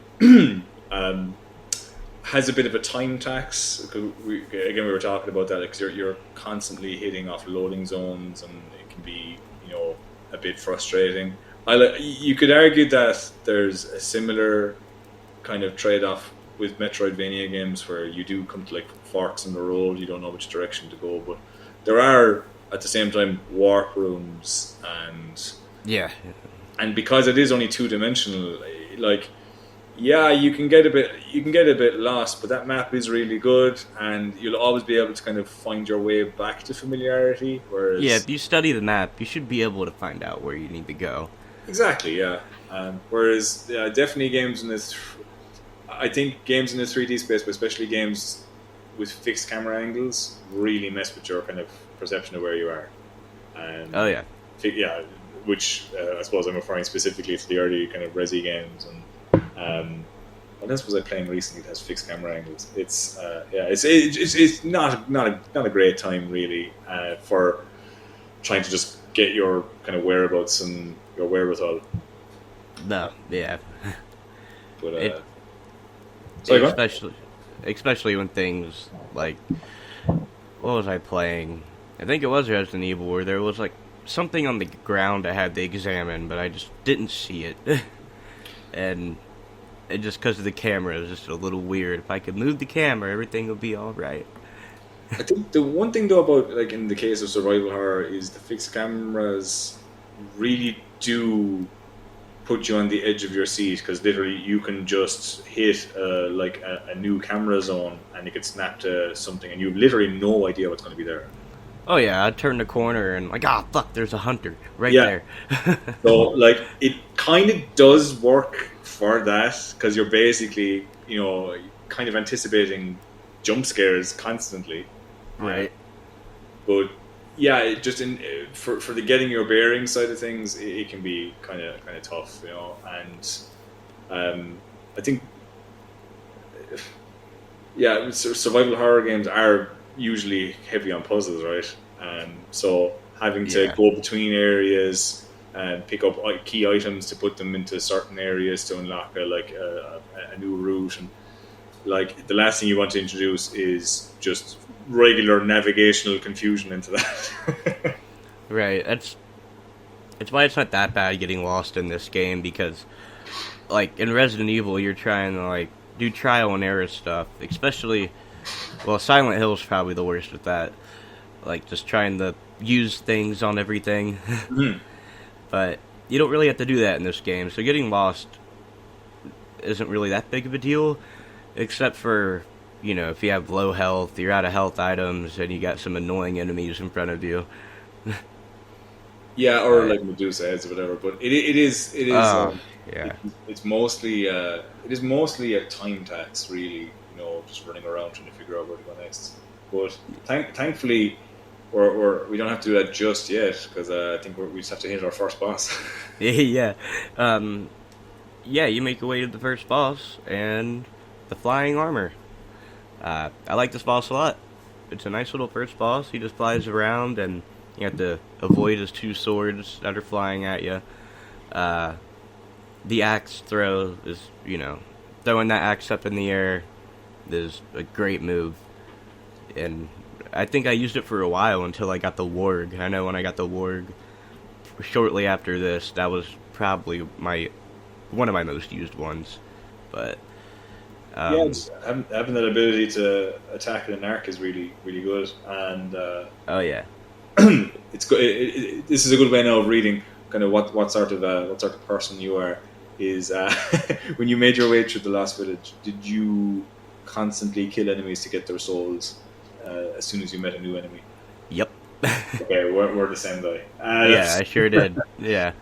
has a bit of a time tax. We were talking about that because you're constantly hitting off loading zones, and it can be a bit frustrating. You could argue that there's a similar kind of trade-off with Metroidvania games where you do come to forks in the road, you don't know which direction to go, but there are at the same time warp rooms, and because it is only 2-dimensional, you can get a bit lost, but that map is really good, and you'll always be able to kind of find your way back to familiarity. Whereas if you study the map, you should be able to find out where you need to go. Exactly, yeah. Whereas, definitely games in this, I think games in the 3D space, but especially games with fixed camera angles, really mess with your kind of perception of where you are. Oh yeah. Yeah, which I suppose I'm referring specifically to the early kind of Resi games. And what else was I playing recently that has fixed camera angles? It's not a great time really for trying to just get your kind of whereabouts and your wherewithal. No, yeah. But It sorry, go on. especially when things like, what was I playing? I think it was Resident Evil, where there was like something on the ground I had to examine, but I just didn't see it. And it just because of the camera, it was just a little weird. If I could move the camera, everything would be all right. I think the one thing though about, like, in the case of survival horror, is the fixed cameras really do put you on the edge of your seat, because literally you can just hit like a new camera zone and it could snap to something and you have literally no idea what's going to be there. Oh yeah, I'd turn the corner and like, ah, fuck, there's a hunter right Yeah. there. So like it kind of does work for that, because you're basically, kind of anticipating jump scares constantly. Right. But yeah, just for the getting your bearings side of things, it can be kind of tough, And I think, yeah, survival horror games are usually heavy on puzzles, right? So having to Yeah. go between areas and pick up key items to put them into certain areas to unlock a new route, and like the last thing you want to introduce is just regular navigational confusion into that. Right. It's why it's not that bad getting lost in this game, because like in Resident Evil you're trying to like do trial and error stuff, especially, well, Silent Hill's probably the worst with that. Like just trying to use things on everything. Mhm. But you don't really have to do that in this game, so getting lost isn't really that big of a deal, except for, if you have low health, you're out of health items, and you got some annoying enemies in front of you. Yeah, or Right. like Medusa heads or whatever. But it is Oh, yeah. it's mostly it is mostly a time tax, really. Just running around trying to figure out where to go next. But thankfully, we don't have to do that just yet, because I think we just have to hit our first boss. Yeah. Um, yeah, you make your way to the first boss, and the flying armor. I like this boss a lot. It's a nice little first boss. He just flies around, and you have to avoid his two swords that are flying at you. The axe throw is, throwing that axe up in the air is a great move. And I think I used it for a while until I got the warg. I know when I got the warg shortly after this, that was probably one of my most used ones. But Yeah, just having that ability to attack an arc is really, really good, and oh yeah. it's good. This is a good way now of reading kind of what sort of person you are. Is when you made your way through the Lost Village, did you constantly kill enemies to get their souls as soon as you met a new enemy? Yep. Okay, we're the same guy. Yeah, I sure did. Yeah.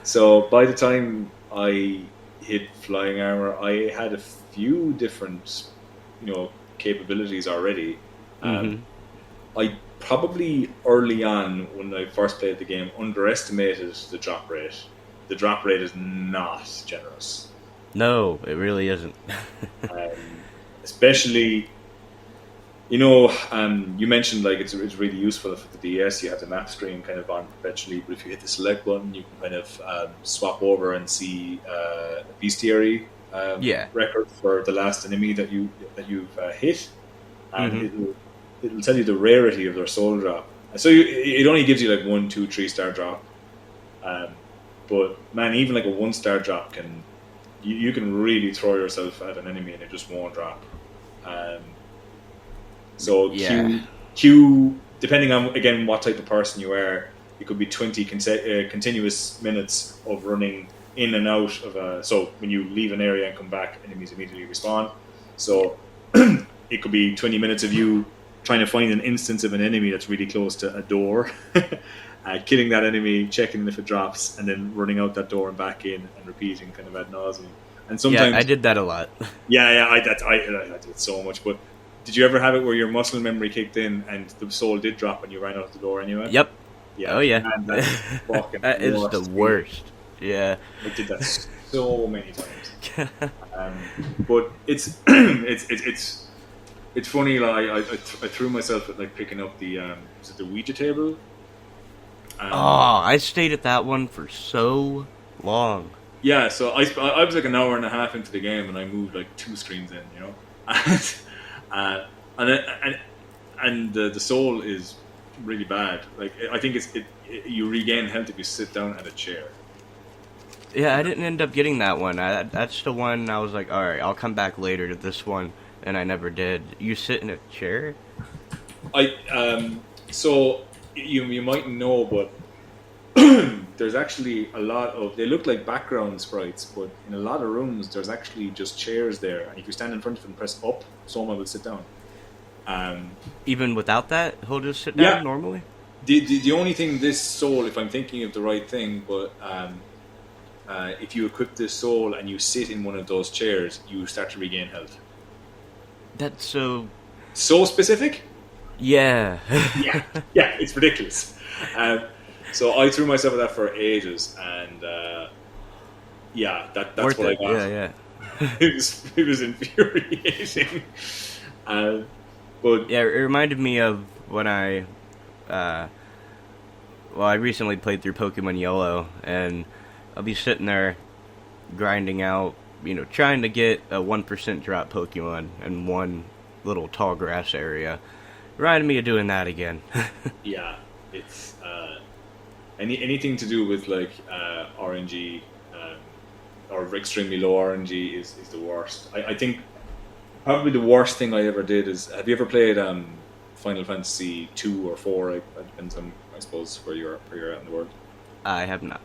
So by the time I hit flying armor, I had a few different, capabilities already. Hmm. I probably early on, when I first played the game, underestimated the drop rate. The drop rate is not generous, No, it really isn't. um, especially. You mentioned like it's really useful for the DS. You have the map screen kind of on perpetually, but if you hit the select button, you can kind of swap over and see a bestiary Yeah. record for the last enemy that you've hit, and Hmm. it'll tell you the rarity of their soul drop. So it only gives you like 1, 2, 3 star drop, um, but man, even like a 1 star drop you can really throw yourself at an enemy and it just won't drop. Um, So Yeah. depending on again what type of person you are, it could be 20 continuous minutes of running in and out of a. So when you leave an area and come back, enemies immediately respawn. So it could be 20 minutes of you trying to find an instance of an enemy that's really close to a door, killing that enemy, checking if it drops, and then running out that door and back in and repeating kind of ad nauseum. And Yeah, sometimes, I did that a lot. yeah, I did so much. But did you ever have it where your muscle memory kicked in and the soul did drop and you ran out the door anyway? Yep. Yeah, Oh yeah. man, that is fucking That is the worst feeling. worst. Yeah. I did that so many times. But it's it's funny. Like I threw myself at like picking up the is it the Ouija table? I stayed at that one for so long. Yeah, so I was like an hour and a half into the game and I moved like 2 screens in, you know, and the soul is really bad. Like I think you regain health if you sit down at a chair. Yeah, I didn't end up getting that one. That's the one I was like, all right, I'll come back later to this one, and I never did. You sit in a chair? So you might know, but there's actually a lot of, they look like background sprites, but in a lot of rooms there's actually just chairs there, and if you stand in front of it and press up, someone will sit down. Even without that, he'll just sit down normally? The only thing, this soul, if I'm thinking of the right thing, but if you equip this soul and you sit in one of those chairs, you start to regain health. That's so specific. Yeah. yeah, it's ridiculous. So I threw myself at that for ages, and that's Worth what it. I got. Yeah. it was infuriating. But yeah, it reminded me of when I recently played through Pokemon Yellow, and I'll be sitting there grinding out, trying to get a 1% drop Pokemon in one little tall grass area. Reminded me of doing that again. Yeah, it's anything to do with like RNG or extremely low RNG is the worst. I think probably the worst thing I ever did is, have you ever played Final Fantasy 2 or 4? It depends on, I suppose, where you're at in the world. I have not.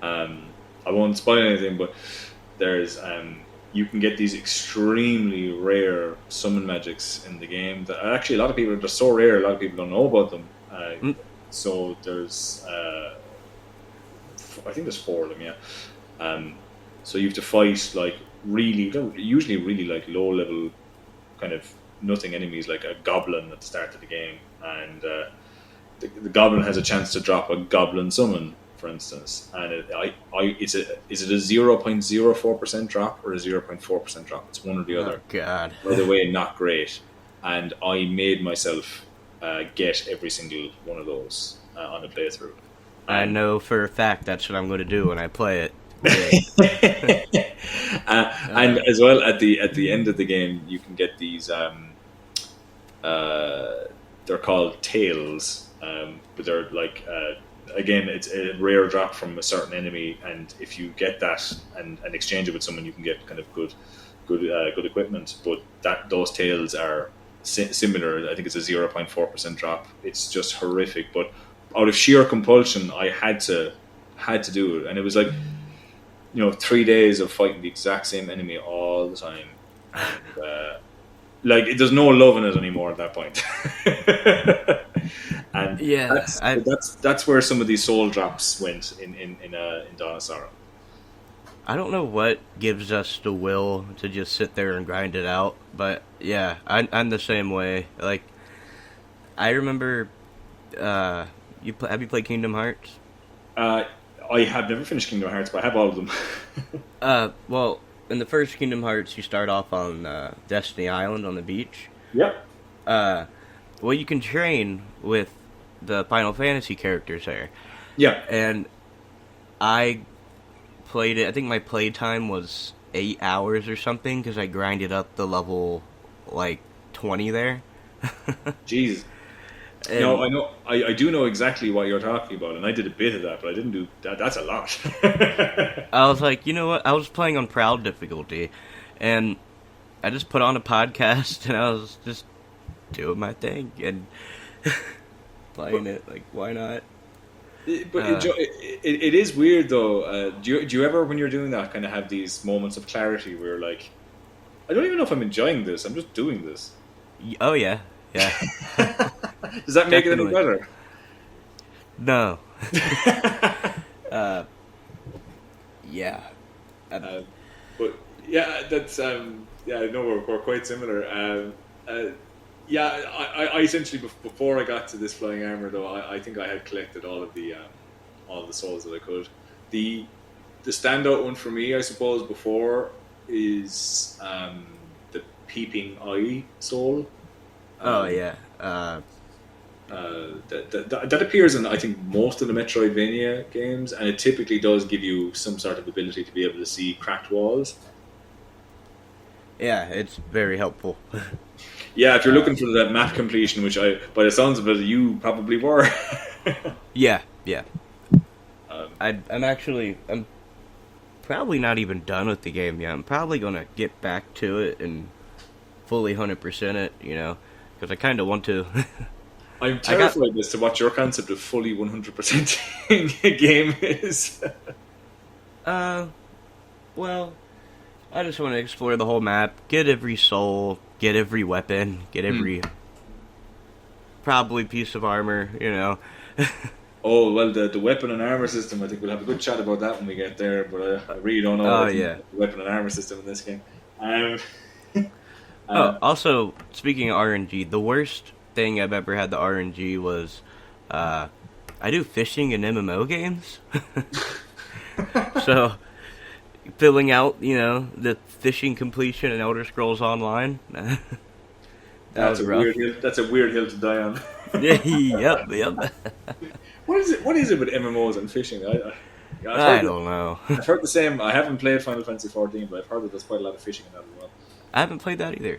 I won't spoil anything, but there's you can get these extremely rare summon magics in the game that actually a lot of people, they're so rare, a lot of people don't know about them. So there's I think there's 4 of them, yeah. So you have to fight like usually really like low level kind of nothing enemies, like a goblin at the start of the game, and the goblin has a chance to drop a goblin summon, for instance, and is it a 0.04% drop or a 0.4% drop? It's one or the other. Oh God! By the way, not great. And I made myself get every single one of those on a playthrough. I know for a fact that's what I'm going to do when I play it. And as well, at the end of the game, you can get these. They're called tails, but they're like. Again, it's a rare drop from a certain enemy, and if you get that and exchange it with someone, you can get kind of good equipment. But those tails are similar. I think it's a 0.4% drop. It's just horrific. But out of sheer compulsion, I had to do it, and it was like 3 days of fighting the exact same enemy all the time. And, like there's no love in it anymore at that point. And yeah, that's where some of these soul drops went in Dawn of Sorrow. I don't know what gives us the will to just sit there and grind it out, but yeah, I'm the same way. Like, I remember, have you played Kingdom Hearts? I have never finished Kingdom Hearts, but I have all of them. Well, in the first Kingdom Hearts, you start off on Destiny Island on the beach. Yep. Well, you can train with the Final Fantasy characters there. Yeah. And I played it, I think my play time was 8 hours or something, because I grinded up the level, 20 there. Jeez. And no, I know. I do know exactly what you're talking about, and I did a bit of that, but I didn't do that. That's a lot. I was like, you know what? I was playing on proud difficulty, and I just put on a podcast, and I was just doing my thing and playing it. Like, why not? But it is weird though. Do you ever, when you're doing that, kind of have these moments of clarity where you're like, I don't even know if I'm enjoying this. I'm just doing this. Oh yeah. Does that make it any better? No. Yeah. But Yeah, that's yeah. No, we're quite similar. Yeah, I essentially before I got to this flying armor though, I think I had collected all the souls that I could. The the standout one for me, I suppose, before is the peeping eye soul. Oh Um, yeah. that appears in I think most of the Metroidvania games, and it typically does give you some sort of ability to be able to see cracked walls. Yeah, it's very helpful. Yeah, if you're looking for that map completion, which by the sounds of it, you probably were. Yeah, yeah. um, I'm probably not even done with the game yet. I'm probably gonna get back to it and fully 100% it, because I kind of want to. I'm I got terrified as to what your concept of fully 100% a game is. uh, well, I just want to explore the whole map, get every soul, get every weapon, get every probably piece of armor. Oh well, the weapon and armor system. I think we'll have a good chat about that when we get there. But I really don't know what Oh I think yeah. about the weapon and armor system in this game. Um, Oh, uh, also speaking of RNG, the worst thing I've ever had the RNG was, I do fishing in MMO games, so filling out, the fishing completion in Elder Scrolls Online. That that's was a rough. weird hill. That's a weird hill to die on. Yeah, yep. What is it? What is it with MMOs and fishing? I've I heard. don't know. I've heard the same. I haven't played Final Fantasy 14, but I've heard that there's quite a lot of fishing in that as well. I haven't played that either.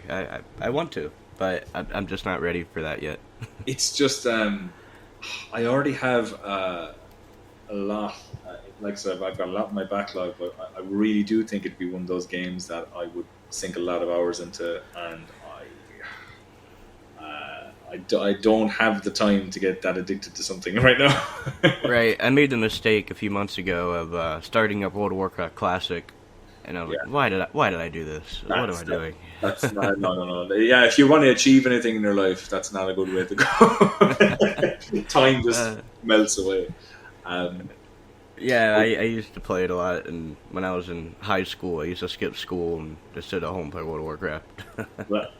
I want to, but I'm just not ready for that yet. It's just I already have a lot. Like I said, I've got a lot in my backlog, but I really do think it'd be one of those games that I would sink a lot of hours into, and I don't have the time to get that addicted to something right now. Right, I made the mistake a few months ago of starting up World of Warcraft Classic, and I was Yeah. like, why did I do this? What am I doing? That's not, no. Yeah, if you want to achieve anything in your life, that's not a good way to go. Time just melts away. Um, Yeah, I used to play it a lot, and when I was in high school, I used to skip school and just sit at home and play World of Warcraft. Well,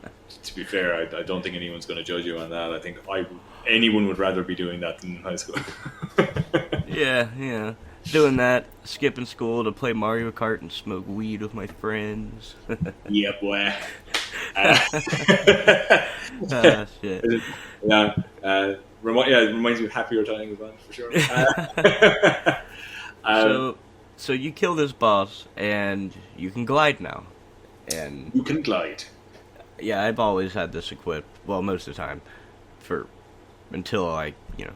to be fair, I don't think anyone's going to judge you on that. I think anyone would rather be doing that than in high school. Yeah. Doing that, skipping school to play Mario Kart and smoke weed with my friends. Yeah, boy. Shit. Yeah, it reminds me of happier times, man, for sure. So you kill this boss, and you can glide now. And you can glide. yeah, I've always had this equipped. Well, most of the time, until I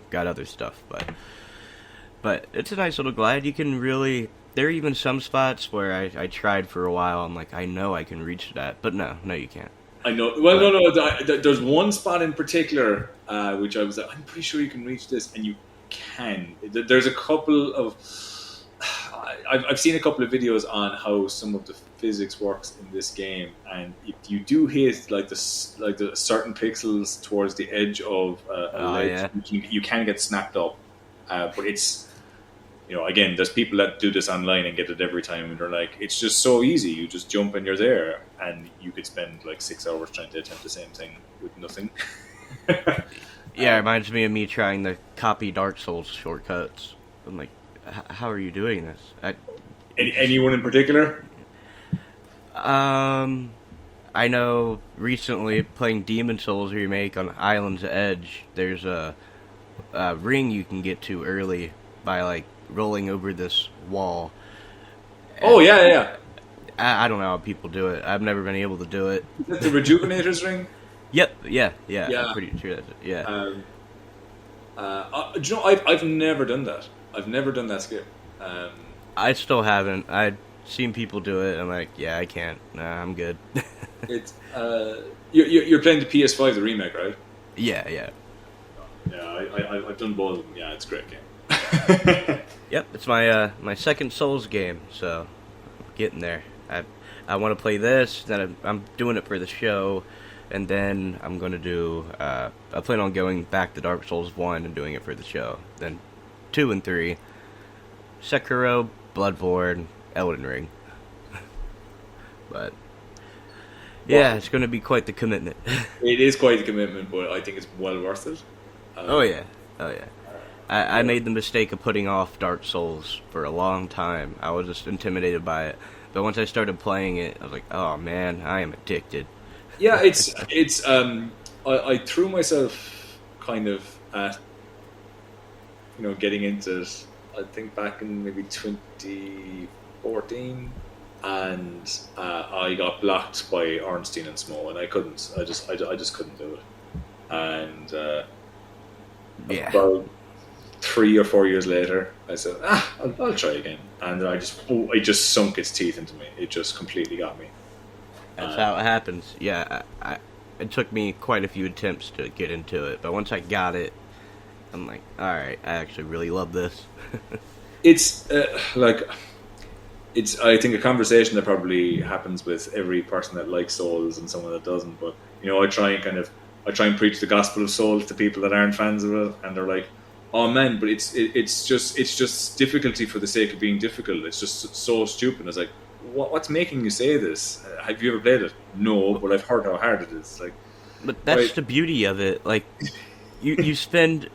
got other stuff. But it's a nice little glide. You can really. There are even some spots where I tried for a while. I'm like, I know I can reach that, but no, you can't. I know. Well, no. There's one spot in particular which I was like, I'm pretty sure you can reach this, and you can. There's a couple of. I've seen a couple of videos on how some of the physics works in this game, and if you do hit the certain pixels towards the edge of a ledge, you can get snapped up. But it's again, there's people that do this online and get it every time, and they're like, it's just so easy. You just jump and you're there, and you could spend like 6 hours trying to attempt the same thing with nothing. Yeah, it reminds me of me trying to copy Dark Souls shortcuts. I'm like, how are you doing this? Anyone in particular? I know recently playing Demon Souls Remake on Island's Edge, there's a ring you can get to early by like rolling over this wall. Oh yeah. I don't know how people do it. I've never been able to do it. Is that the Rejuvenator's ring? Yep. Yeah. I'm pretty sure that's it. Yeah. Do you know, I've never done that. I've never done that skip. I still haven't. I've seen people do it. I'm like, yeah, I can't. Nah, I'm good. It's you're playing the PS5, the remake, right? Yeah. Yeah, I've done both of them. Yeah, it's a great game. Yep, it's my second Souls game, so I'm getting there. I want to play this, then I'm doing it for the show, and then I'm going to do, I plan on going back to Dark Souls 1 and doing it for the show. Then 2 and 3, Sekiro, Bloodborne, Elden Ring. But yeah, it's going to be quite the commitment. It is quite a commitment, but I think it's well worth it. Oh yeah. I made the mistake of putting off Dark Souls for a long time. I was just intimidated by it. But once I started playing it, I was like, oh man, I am addicted. Yeah, it's I threw myself kind of at getting into it. I think back in maybe 2014, and I got blocked by Ornstein and Smo, and I couldn't. I just couldn't do it. And about 3 or 4 years later, I said, I'll try again, and then it just sunk its teeth into me. It just completely got me. That's how it happens. Yeah, it took me quite a few attempts to get into it, but once I got it, I'm like, alright, I actually really love this. It's I think a conversation that probably happens with every person that likes Souls and someone that doesn't, but I try and preach the gospel of Souls to people that aren't fans of it, and they're like, oh man, but it's just difficulty for the sake of being difficult. It's just so stupid. I was like, what's making you say this? Have you ever played it? No, but I've heard how hard it is. Like, but that's the beauty of it. Like, you spend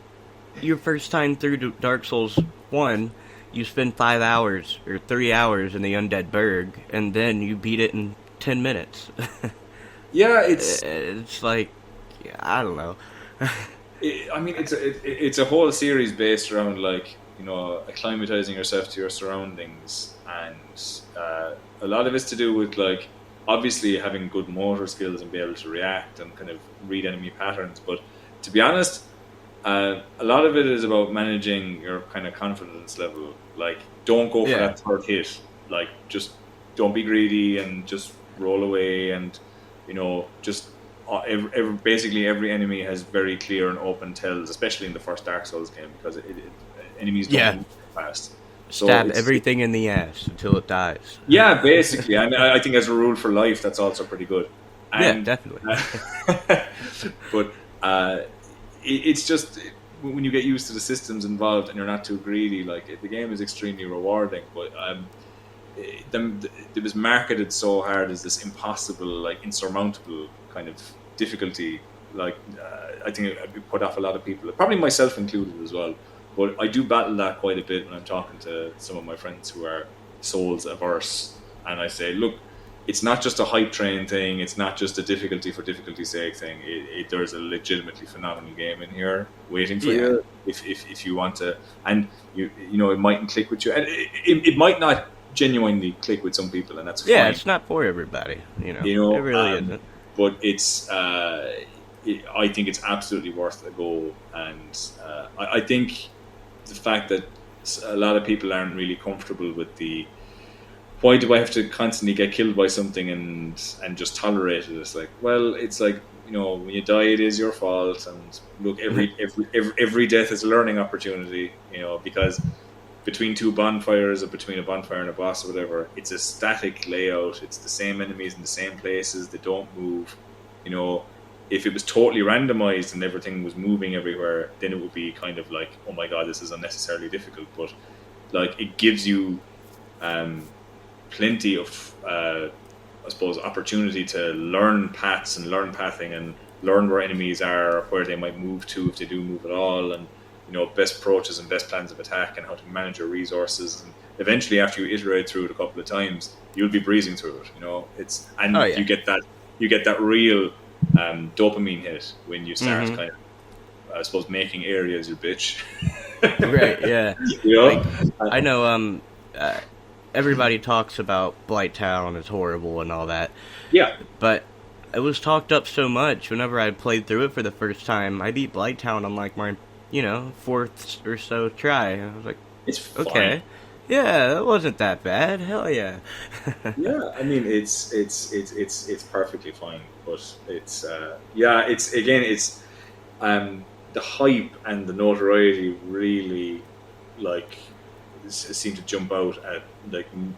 your first time through Dark Souls 1, you spend 5 hours or 3 hours in the Undead Burg, and then you beat it in 10 minutes. Yeah, it's like, I don't know. It's a whole series based around acclimatizing yourself to your surroundings, and a lot of it's to do with obviously having good motor skills and be able to react and kind of read enemy patterns. But to be honest, a lot of it is about managing your kind of confidence level. Like, don't go for that third hit. Like, just don't be greedy and just roll away, and just. Basically every enemy has very clear and open tells, especially in the first Dark Souls game, because enemies don't move fast. Stab everything in the ass until it dies. Yeah, basically. I think as a rule for life, that's also pretty good. And, yeah, definitely. But it's just when you get used to the systems involved and you're not too greedy, the game is extremely rewarding. But it was marketed so hard as this impossible, insurmountable kind of difficulty. I think it put off a lot of people, probably myself included as well. But I do battle that quite a bit when I'm talking to some of my friends who are Souls averse, and I say, look, it's not just a hype train thing. It's not just a difficulty for difficulty's sake thing. There's a legitimately phenomenal game in here waiting for you if you want to, and it mightn't click with you, and it might not genuinely click with some people, and that's fine. Yeah, it's not for everybody. It really isn't. But it's I think it's absolutely worth a go, and I think the fact that a lot of people aren't really comfortable with the why do I have to constantly get killed by something and just tolerate it? It's like, well, it's like, when you die, it is your fault, and look, every death is a learning opportunity, because between two bonfires or between a bonfire and a boss or whatever, it's a static layout. It's the same enemies in the same places. They don't move. If it was totally randomized and everything was moving everywhere, then it would be kind of like, oh my god, this is unnecessarily difficult. But it gives you plenty of, I suppose, opportunity to learn paths and learn pathing and learn where enemies are, where they might move to if they do move at all, and best approaches and best plans of attack and how to manage your resources. And eventually, after you iterate through it a couple of times, you'll be breezing through it. You get that real dopamine hit when you start kind of, I suppose, making areas your bitch. Right? Yeah. I know. Everybody talks about Blighttown is horrible and all that. Yeah. But it was talked up so much. Whenever I played through it for the first time, I beat Blighttown on my fourth or so try. I was like, it's fine. Okay, yeah, it wasn't that bad. Hell yeah. Yeah, I mean, it's perfectly fine, but it's it's the hype and the notoriety really seem to jump out at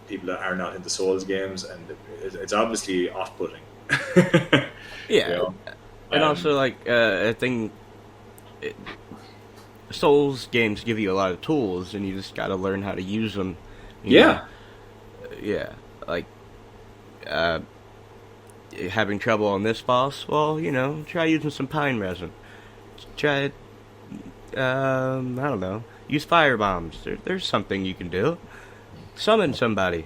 people that are not into Souls games, and it's obviously off-putting. Yeah, and also I think. Souls games give you a lot of tools, and you just gotta learn how to use them. You know? Yeah. uh, having trouble on this boss, well, try using some pine resin. Try, I don't know, use fire bombs. There's something you can do. Summon somebody.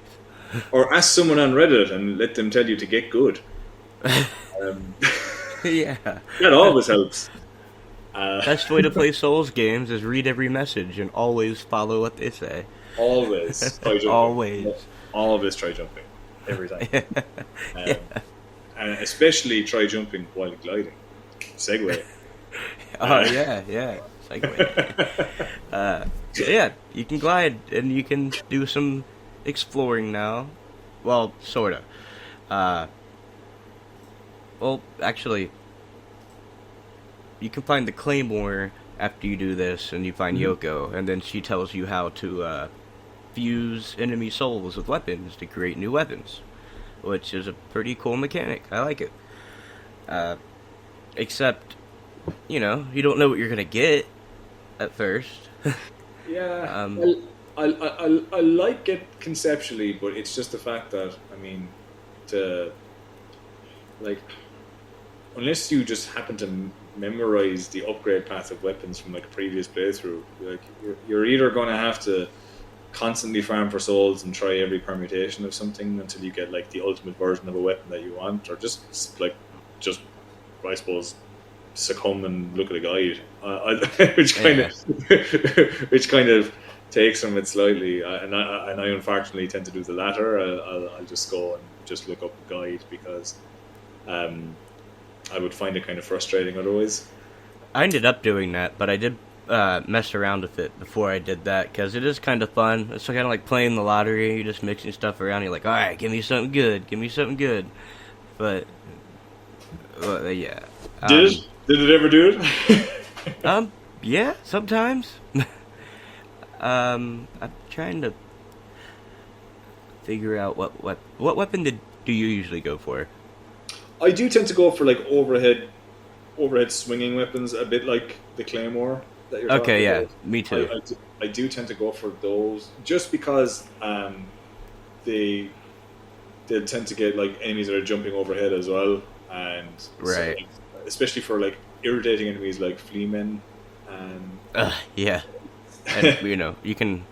Or ask someone on Reddit and let them tell you to get good. Um, Yeah. that always helps. Best way to play Souls games is read every message and always follow what they say. Always try jumping. Always try jumping. Every time. Yeah. And especially try jumping while gliding. Segway. Oh, yeah. Segway. Yeah, you can glide and you can do some exploring now. Well, sorta. Well, actually, you can find the Claymore after you do this, and you find Yoko, and then she tells you how to fuse enemy souls with weapons to create new weapons, which is a pretty cool mechanic. I like it. Except, you don't know what you're gonna get at first. Yeah, I like it conceptually, but it's just the fact that, unless you just happen to memorize the upgrade path of weapons from like a previous playthrough, you're either going to have to constantly farm for souls and try every permutation of something until you get like the ultimate version of a weapon that you want, or just I suppose succumb and look at a guide, which kind of takes from it slightly. And I unfortunately tend to do the latter. I'll just go and just look up a guide because I would find it kind of frustrating otherwise. I ended up doing that, but I did mess around with it before I did that, because it is kind of fun. It's kind of like playing the lottery. You're just mixing stuff around. You're like, alright, give me something good. But, yeah. Did it ever do it? Yeah, sometimes. I'm trying to figure out what weapon do you usually go for? I do tend to go for like overhead swinging weapons, a bit like the Claymore that you're talking about. Me too. I do tend to go for those just because they tend to get like enemies that are jumping overhead as well, and right. So, especially for like irritating enemies like flea men. Yeah, and you can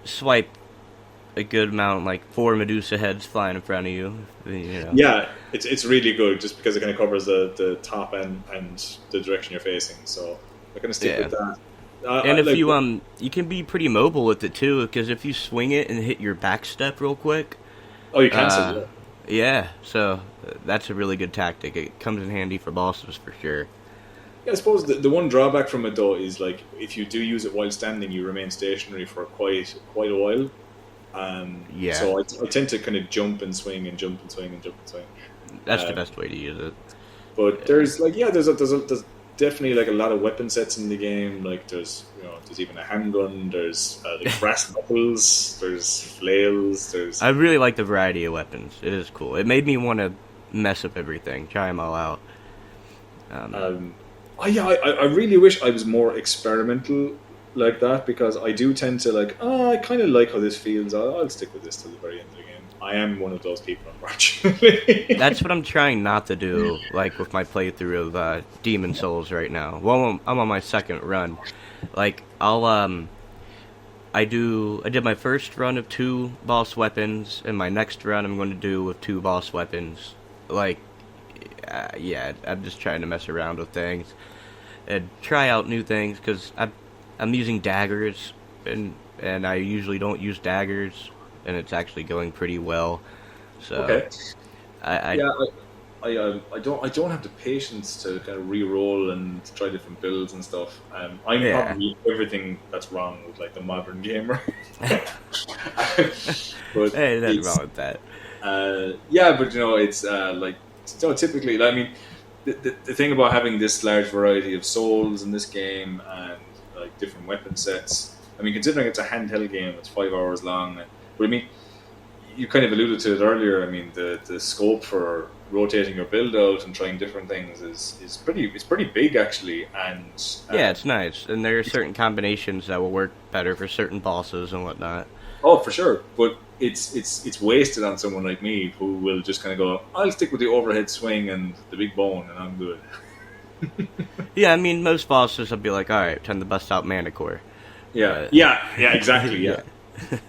swipe a good amount, like 4 Medusa heads flying in front of you. Yeah, it's really good just because it kind of covers the top and the direction you're facing. So I'm gonna stick with that. And if you can be pretty mobile with it too, because if you swing it and hit your back step real quick. Oh, you cancel it. Yeah, so that's a really good tactic. It comes in handy for bosses for sure. Yeah, I suppose the one drawback from it though is like if you do use it while standing, you remain stationary for quite a while. Yeah. So I tend to kind of jump and swing and jump and swing and jump and swing. That's the best way to use it. But there's there's definitely like a lot of weapon sets in the game. Like there's even a handgun. There's like brass knuckles. There's flails. I really like the variety of weapons. It is cool. It made me want to mess up everything, try them all out. I really wish I was more experimental like that, because I do tend to I kind of like how this feels. I'll stick with this till the very end of the game. I am one of those people, unfortunately. That's what I'm trying not to do, like with my playthrough of Demon Souls right now. Well, I'm on my second run. Like I did my first run of 2 boss weapons, and my next run I'm going to do with 2 boss weapons. Yeah, I'm just trying to mess around with things and try out new things, because I'm using daggers, and I usually don't use daggers, and it's actually going pretty well. So okay. I don't have the patience to kind of re-roll and try different builds and stuff. I'm probably everything that's wrong with like the modern gamer. But hey, nothing wrong with that. But it's typically, I mean, the thing about having this large variety of souls in this game and like different weapon sets, I mean, considering it's a handheld game, it's 5 hours long. But I mean, you kind of alluded to it earlier. I mean, the scope for rotating your build out and trying different things is pretty big actually. And yeah, it's nice, and there are certain combinations that will work better for certain bosses and whatnot. Oh, for sure. But it's wasted on someone like me who will just kind of go, I'll stick with the overhead swing and the big bone, and I'm good. Yeah, I mean, most bosses will be like, all right, time to bust out Manicore. Yeah, But, yeah, exactly. yeah.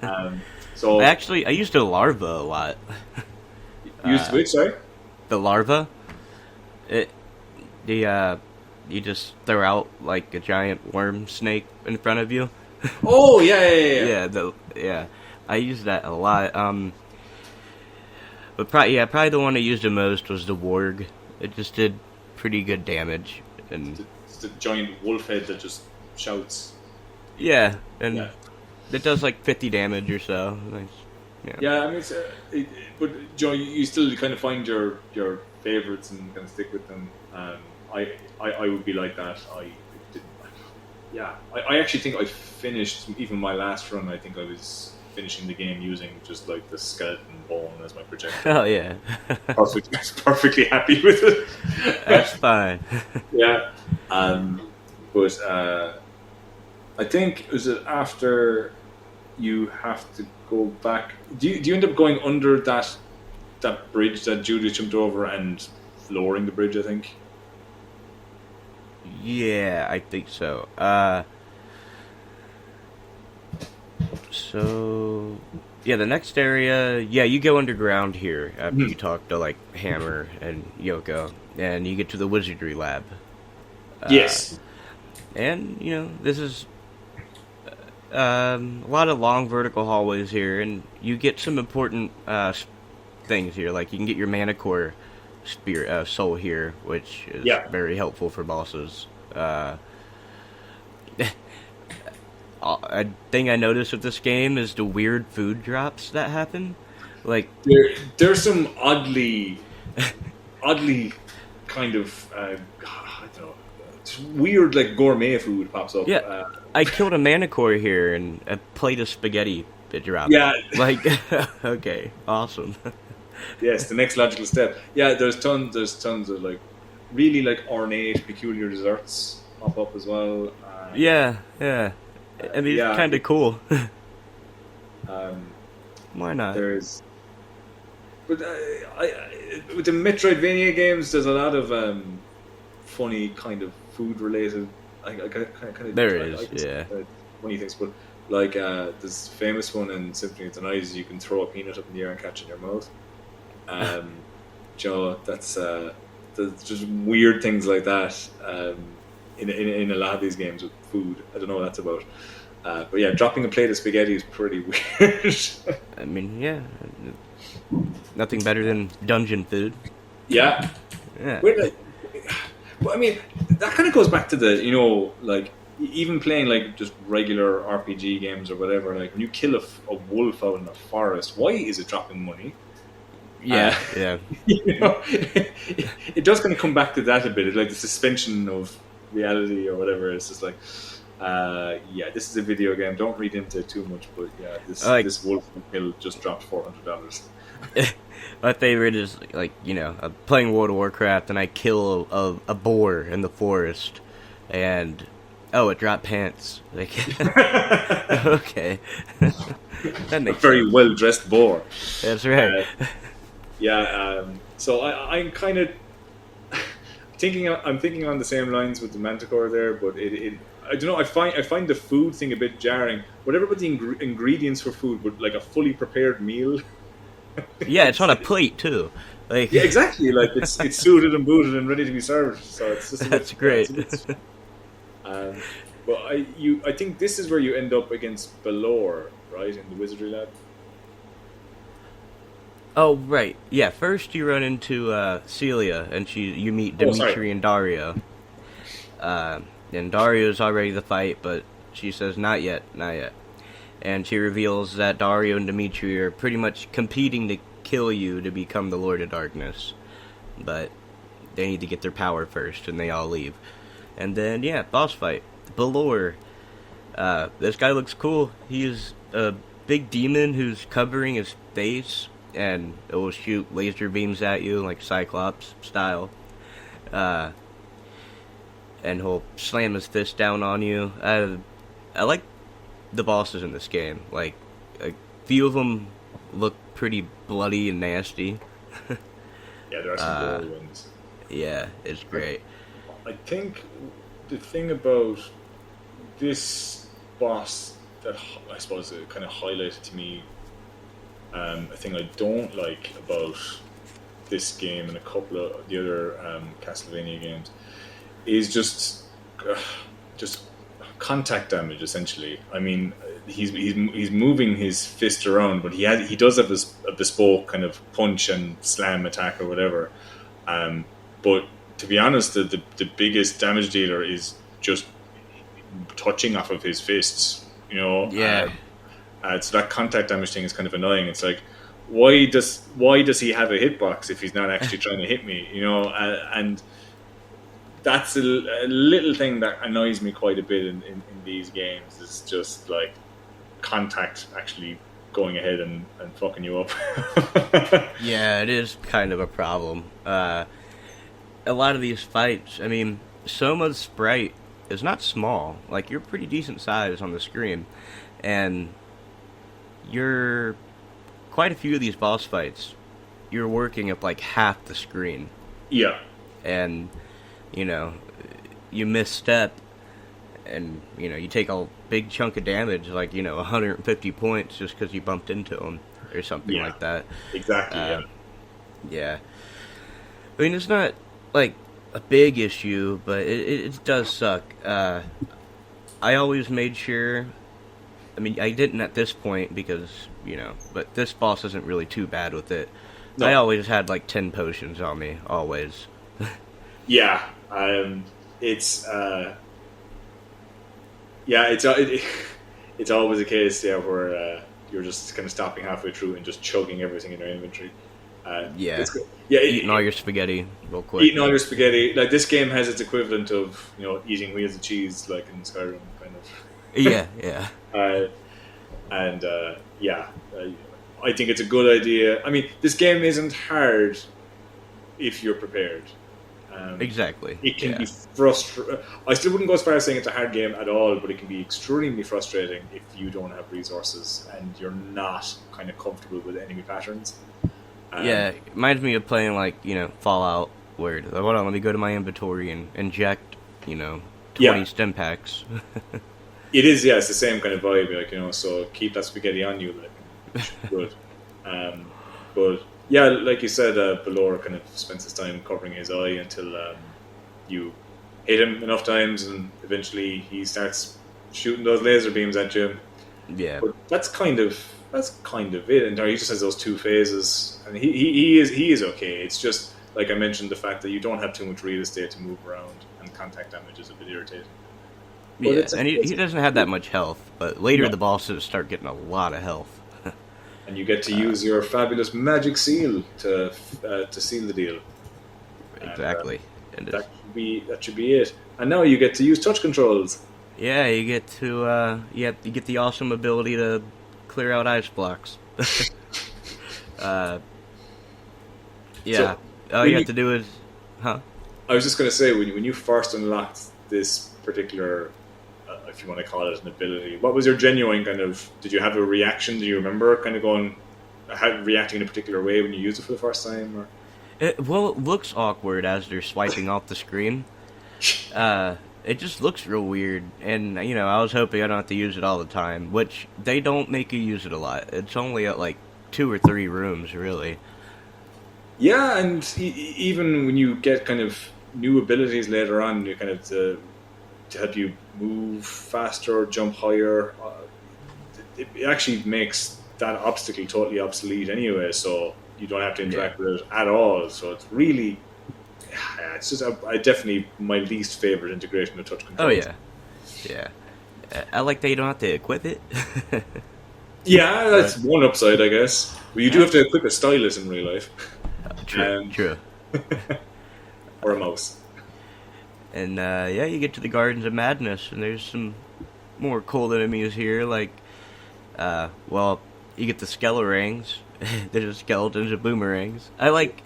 Yeah. So I used the larva a lot. used which? Sorry. The larva, it, you just throw out like a giant worm snake in front of you. Oh yeah. Yeah, I used that a lot. But probably the one I used the most was the warg. It just did pretty good damage, and It's the giant wolf head that just shouts. yeah, and Yeah. it does like 50 damage or so. Nice. Yeah, I mean, but Joe, you still kind of find your favorites and kind of stick with them. I would be like that. I didn't. Yeah, I actually think I finished even my last run. I think I was finishing the game using just like the skeleton bone as my projectile. Oh yeah, Perfectly happy with it. that's fine. Yeah, but I think was it after you have to go back. Do you end up going under that bridge that Judas jumped over and lowering the bridge? I think. Yeah, I think so. So yeah, the next area, yeah, you go underground here after you talk to like Hammer and Yoko, and you get to the wizardry lab. Yes. And you know this is a lot of long vertical hallways here, and you get some important things here. Like you can get your Manicore soul here, which is very helpful for bosses. A thing I noticed with this game is the weird food drops that happen. Like there's some oddly kind of I don't know, weird like gourmet food pops up. Yeah, I killed a Manicore here, and a plate of spaghetti it dropped. Yeah, like okay, awesome. Yes, the next logical step. Yeah, there's tons of like really like ornate, peculiar desserts pop up as well. Yeah. I mean, it's kind of cool. Why not? There's, but with the Metroidvania games, there's a lot of funny kind of food related. There is, yeah. Funny things, but like this famous one in Symphony of the Night is you can throw a peanut up in the air and catch it in your mouth. Joe, that's there's just weird things like that in a lot of these games with food. I don't know what that's about. But yeah, dropping a plate of spaghetti is pretty weird. I mean, yeah. Nothing better than dungeon food. Yeah. Well, I mean, that kind of goes back to the, you know, like, even playing, like, just regular RPG games or whatever, like, when you kill a wolf out in a forest, why is it dropping money? Yeah. You know, it does kind of come back to that a bit. It's like the suspension of reality or whatever. It's just like, this is a video game. Don't read into it too much, but yeah, this wolf kill just dropped $400. My favorite is like, you know, I'm playing World of Warcraft and I kill a boar in the forest, and it dropped pants. Like, okay, that makes a very sense. well dressed boar. That's right. So I'm kind of thinking. I'm thinking on the same lines with the Manticore there, but I don't know. I find the food thing a bit jarring. Whatever about the ingredients for food, but like a fully prepared meal. Yeah, it's on a plate too. Like, yeah, exactly. Like it's suited and booted and ready to be served. So it's just that's great. But I think this is where you end up against Belor, right, in the Wizardry Lab. Oh right, yeah. First you run into Celia, and you meet Dimitri and Dario. And Dario's already the fight, but she says not yet. And she reveals that Dario and Dimitri are pretty much competing to kill you to become the Lord of Darkness. But they need to get their power first, and they all leave. And then, yeah, boss fight. Belor. This guy looks cool. He is a big demon who's covering his face, and it will shoot laser beams at you, like Cyclops style. And he'll slam his fist down on you. I like the bosses in this game. Like few of them look pretty bloody and nasty. Yeah, there are some gory ones. Yeah, it's great. I think the thing about this boss that I suppose it kind of highlighted to me, a thing I don't like about this game and a couple of the other Castlevania games, is just contact damage. Essentially, I mean, he's moving his fist around, but he does have a bespoke kind of punch and slam attack or whatever. But to be honest, the biggest damage dealer is just touching off of his fists. Yeah. So that contact damage thing is kind of annoying. It's like, why does he have a hitbox if he's not actually trying to hit me? And that's a little thing that annoys me quite a bit in these games. It's just like contact actually going ahead and fucking you up. Yeah, it is kind of a problem. A lot of these fights, I mean, Soma's sprite is not small. Like, you're pretty decent size on the screen, and you're quite a few of these boss fights, you're working up like half the screen. Yeah. And, you misstep, and, you take a big chunk of damage, like, 150 points just because you bumped into them, or something like that. Exactly, yeah. Yeah. I mean, it's not, like, a big issue, but it does suck. I always made sure... I mean, I didn't at this point because, but this boss isn't really too bad with it. No. I always had, like, 10 potions on me, always. Yeah, it's always a case, where you're just kind of stopping halfway through and just chugging everything in your inventory. Eating all your spaghetti real quick. Eating all your spaghetti. Like, this game has its equivalent of, eating wheels of cheese, like in Skyrim, kind of. Yeah. I think it's a good idea. I mean, this game isn't hard if you're prepared. Exactly. It can be frustrating. I still wouldn't go as far as saying it's a hard game at all, but it can be extremely frustrating if you don't have resources and you're not kind of comfortable with enemy patterns. It reminds me of playing, like, Fallout, where, hold on, let me go to my inventory and inject, 20 stim packs. It is, it's the same kind of vibe, like, so keep that spaghetti on you, like, good. But, yeah, like you said, Balor kind of spends his time covering his eye until you hit him enough times, and eventually he starts shooting those laser beams at you. Yeah. But that's kind of it, and he just has those two phases, and he is okay. It's just, like I mentioned, the fact that you don't have too much real estate to move around, and contact damage is a bit irritating. But and he doesn't have that much health, but later the bosses start getting a lot of health. And you get to use your fabulous magic seal to seal the deal. Exactly. And that should be it. And now you get to use touch controls. Yeah, you get to you get the awesome ability to clear out ice blocks. All you have to do is, I was just going to say, when you first unlocked this particular, if you want to call it an ability, what was your genuine kind of? Did you have a reaction? Do you remember kind of reacting in a particular way when you used it for the first time? Or? It looks awkward as they're swiping off the screen. It just looks real weird, and I was hoping I don't have to use it all the time, which they don't make you use it a lot. It's only at like 2 or 3 rooms, really. Yeah, and even when you get kind of new abilities later on, you kind of to help you move faster, jump higher, it actually makes that obstacle totally obsolete anyway, so you don't have to interact with it at all. So it's really, it's just definitely my least favorite integration of touch controls. Oh yeah. I like that you don't have to equip it. Yeah, that's one upside, I guess. But you do have to equip a stylus in real life. True. Or a mouse. And you get to the Gardens of Madness, and there's some more cool enemies here. Like, you get the Skelerings. There's skeletons and boomerangs. I like.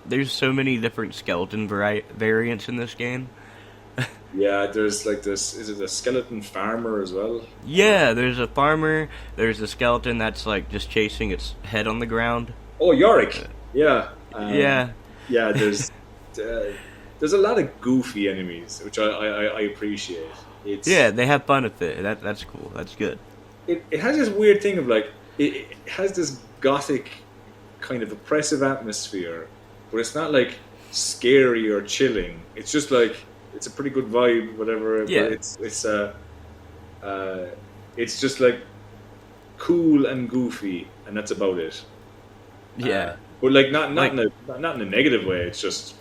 There's so many different skeleton variants in this game. Yeah, there's like this. Is it a skeleton farmer as well? Yeah, there's a farmer. There's a skeleton that's like just chasing its head on the ground. Oh, Yorick. Yeah. Yeah, Yeah. There's a lot of goofy enemies, which I appreciate. yeah, they have fun with it. That's cool. That's good. It has this weird thing of like it has this gothic kind of oppressive atmosphere, but it's not like scary or chilling. It's just like it's a pretty good vibe, whatever. Yeah. But it's just like cool and goofy, and that's about it. Yeah, But like not like not in a negative way. It's just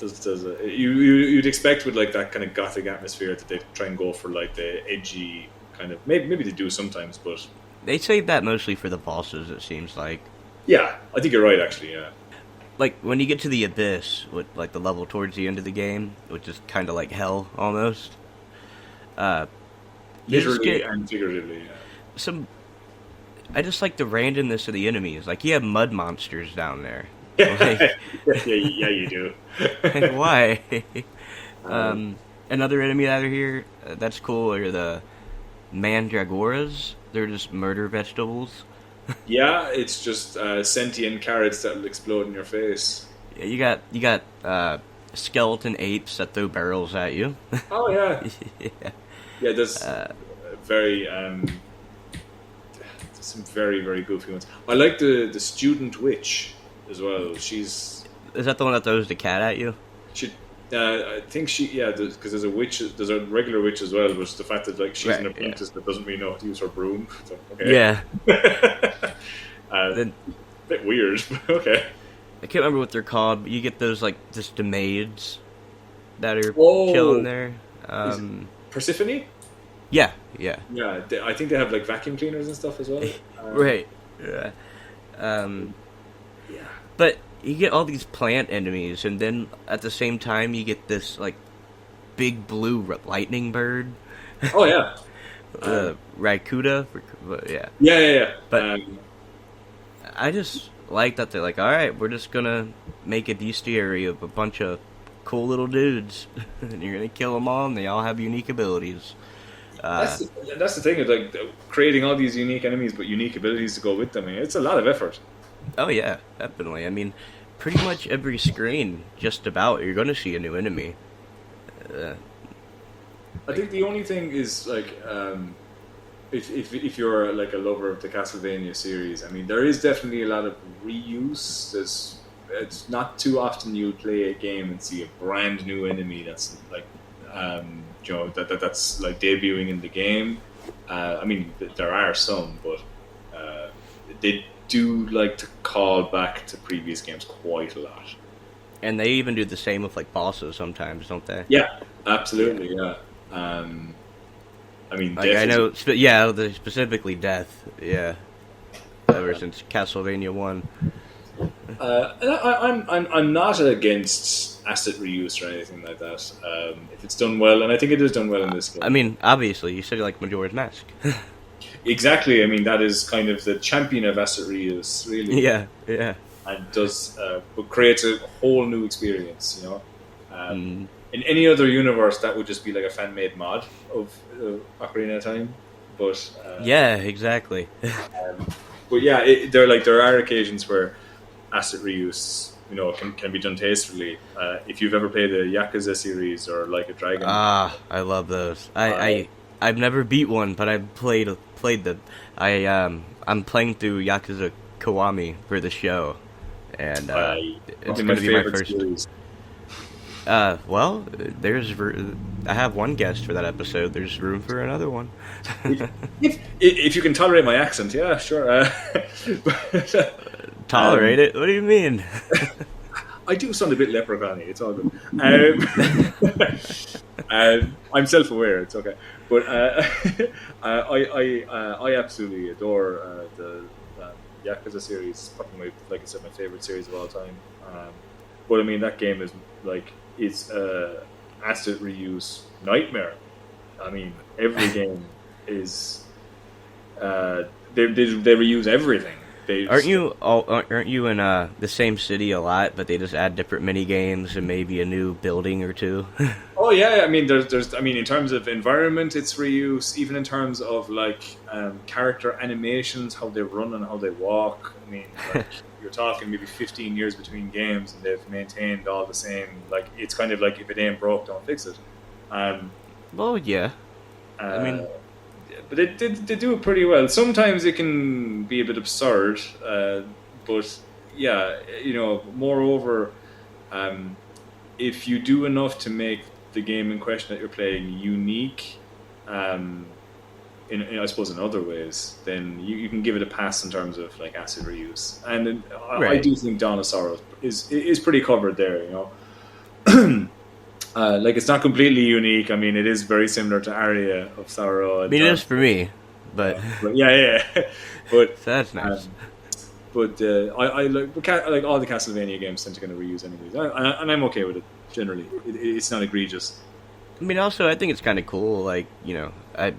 you'd expect with like that kind of gothic atmosphere that they try and go for like the edgy kind of maybe they do sometimes, but they save that mostly for the bosses. It seems like. yeah, I think you're right actually. Yeah, Like when you get to the abyss, with like the level towards the end of the game, which is kind of like hell almost. You just literally get and figuratively. Yeah. some. I just like the randomness of the enemies. Like you have mud monsters down there. Yeah, Like, yeah, you do. like why? Um, Another enemy out of here that's cool are the mandragoras. They're just murder vegetables. yeah, it's just sentient carrots that will explode in your face. Yeah, you got skeleton apes that throw barrels at you. Oh yeah, Yeah. yeah. There's Uh, very some very goofy ones. I like the student witch as well. is that the one that throws the cat at you? She I think because there's a witch, there's a regular witch as well. But it's the fact that like she's Right, an yeah. apprentice that doesn't really know how to use her broom. So, okay. Yeah. uh, Then bit weird, but okay. I can't remember what they're called, but you get those like just demades that are Oh, chilling there. is it Persephone? Yeah, yeah, Yeah, I think they have like vacuum cleaners and stuff as well. right. Yeah. Yeah. But you get all these plant enemies, and then at the same time you get this like big blue lightning bird, Oh yeah. Raikuda. Yeah, Yeah. but I just like that they're like, all right, we're just gonna make a bestiary of a bunch of cool little dudes, and you're gonna kill them all, and they all have unique abilities. That's the thing, is like creating all these unique enemies but unique abilities to go with them. I mean, it's a lot of effort. Oh yeah, definitely. I mean, pretty much every screen, just about, you're gonna see a new enemy. I think the only thing is like if you're like a lover of the Castlevania series, I mean there is definitely a lot of reuse. It's not too often you play a game and see a brand new enemy that's like that's like debuting in the game. I mean there are some, but they do like to call back to previous games quite a lot. And they even do the same with like bosses sometimes, don't they? Yeah, absolutely. Yeah. I mean, Like I know, specifically Death. Yeah, ever since Castlevania 1. I'm not against asset reuse or anything like that. If it's done well, and I think it is done well in this game. I mean, obviously, you said you like Majora's Mask. Exactly. I mean, that is kind of the champion of asset reuse, really. yeah. And does but creates a whole new experience. You know, Mm. in any other universe, that would just be like a fan-made mod of Ocarina of Time. But Yeah, exactly. but yeah, there are occasions where asset reuse, you know, can be done tastefully. If you've ever played the Yakuza series or Like a Dragon, I love those. I've never beat one, but I've played them. I'm playing through Yakuza Kiwami for the show, and it's going to be my first. series. Well, I have one guest for that episode. There's room for another one. If you can tolerate my accent, yeah, sure. Tolerate it? What do you mean? I do sound a bit leprechaun-y. It's all good. I'm self-aware. It's okay. But I absolutely adore the Yakuza series. Probably, like I said, my favorite series of all time. But I mean, that game is like it's asset reuse nightmare. I mean, every game is they reuse everything. Aren't you in the same city a lot, but they just add different mini games and maybe a new building or two? Oh yeah, I mean, I mean, in terms of environment, it's reuse. Even in terms of like character animations, how they run and how they walk. I mean, like you're talking maybe 15 years between games, and they've maintained all the same. Like it's kind of like if it ain't broke, don't fix it. Um, Well, yeah. I uh, mean, but they do it pretty well. Sometimes it can be a bit absurd, but yeah, Moreover, um, if you do enough to make the game in question that you're playing unique, um, I suppose in other ways, then you can give it a pass in terms of like asset reuse. And I do think Dawn of Sorrow is pretty covered there. Like it's not completely unique. I mean, it is very similar to Aria of Sorrow. I mean, it is for me, but yeah. But so that's nice. But I like all the Castlevania games tend to kind of reuse enemies, and I'm okay with it generally. It's not egregious. I mean, also, I think it's kind of cool. Like, I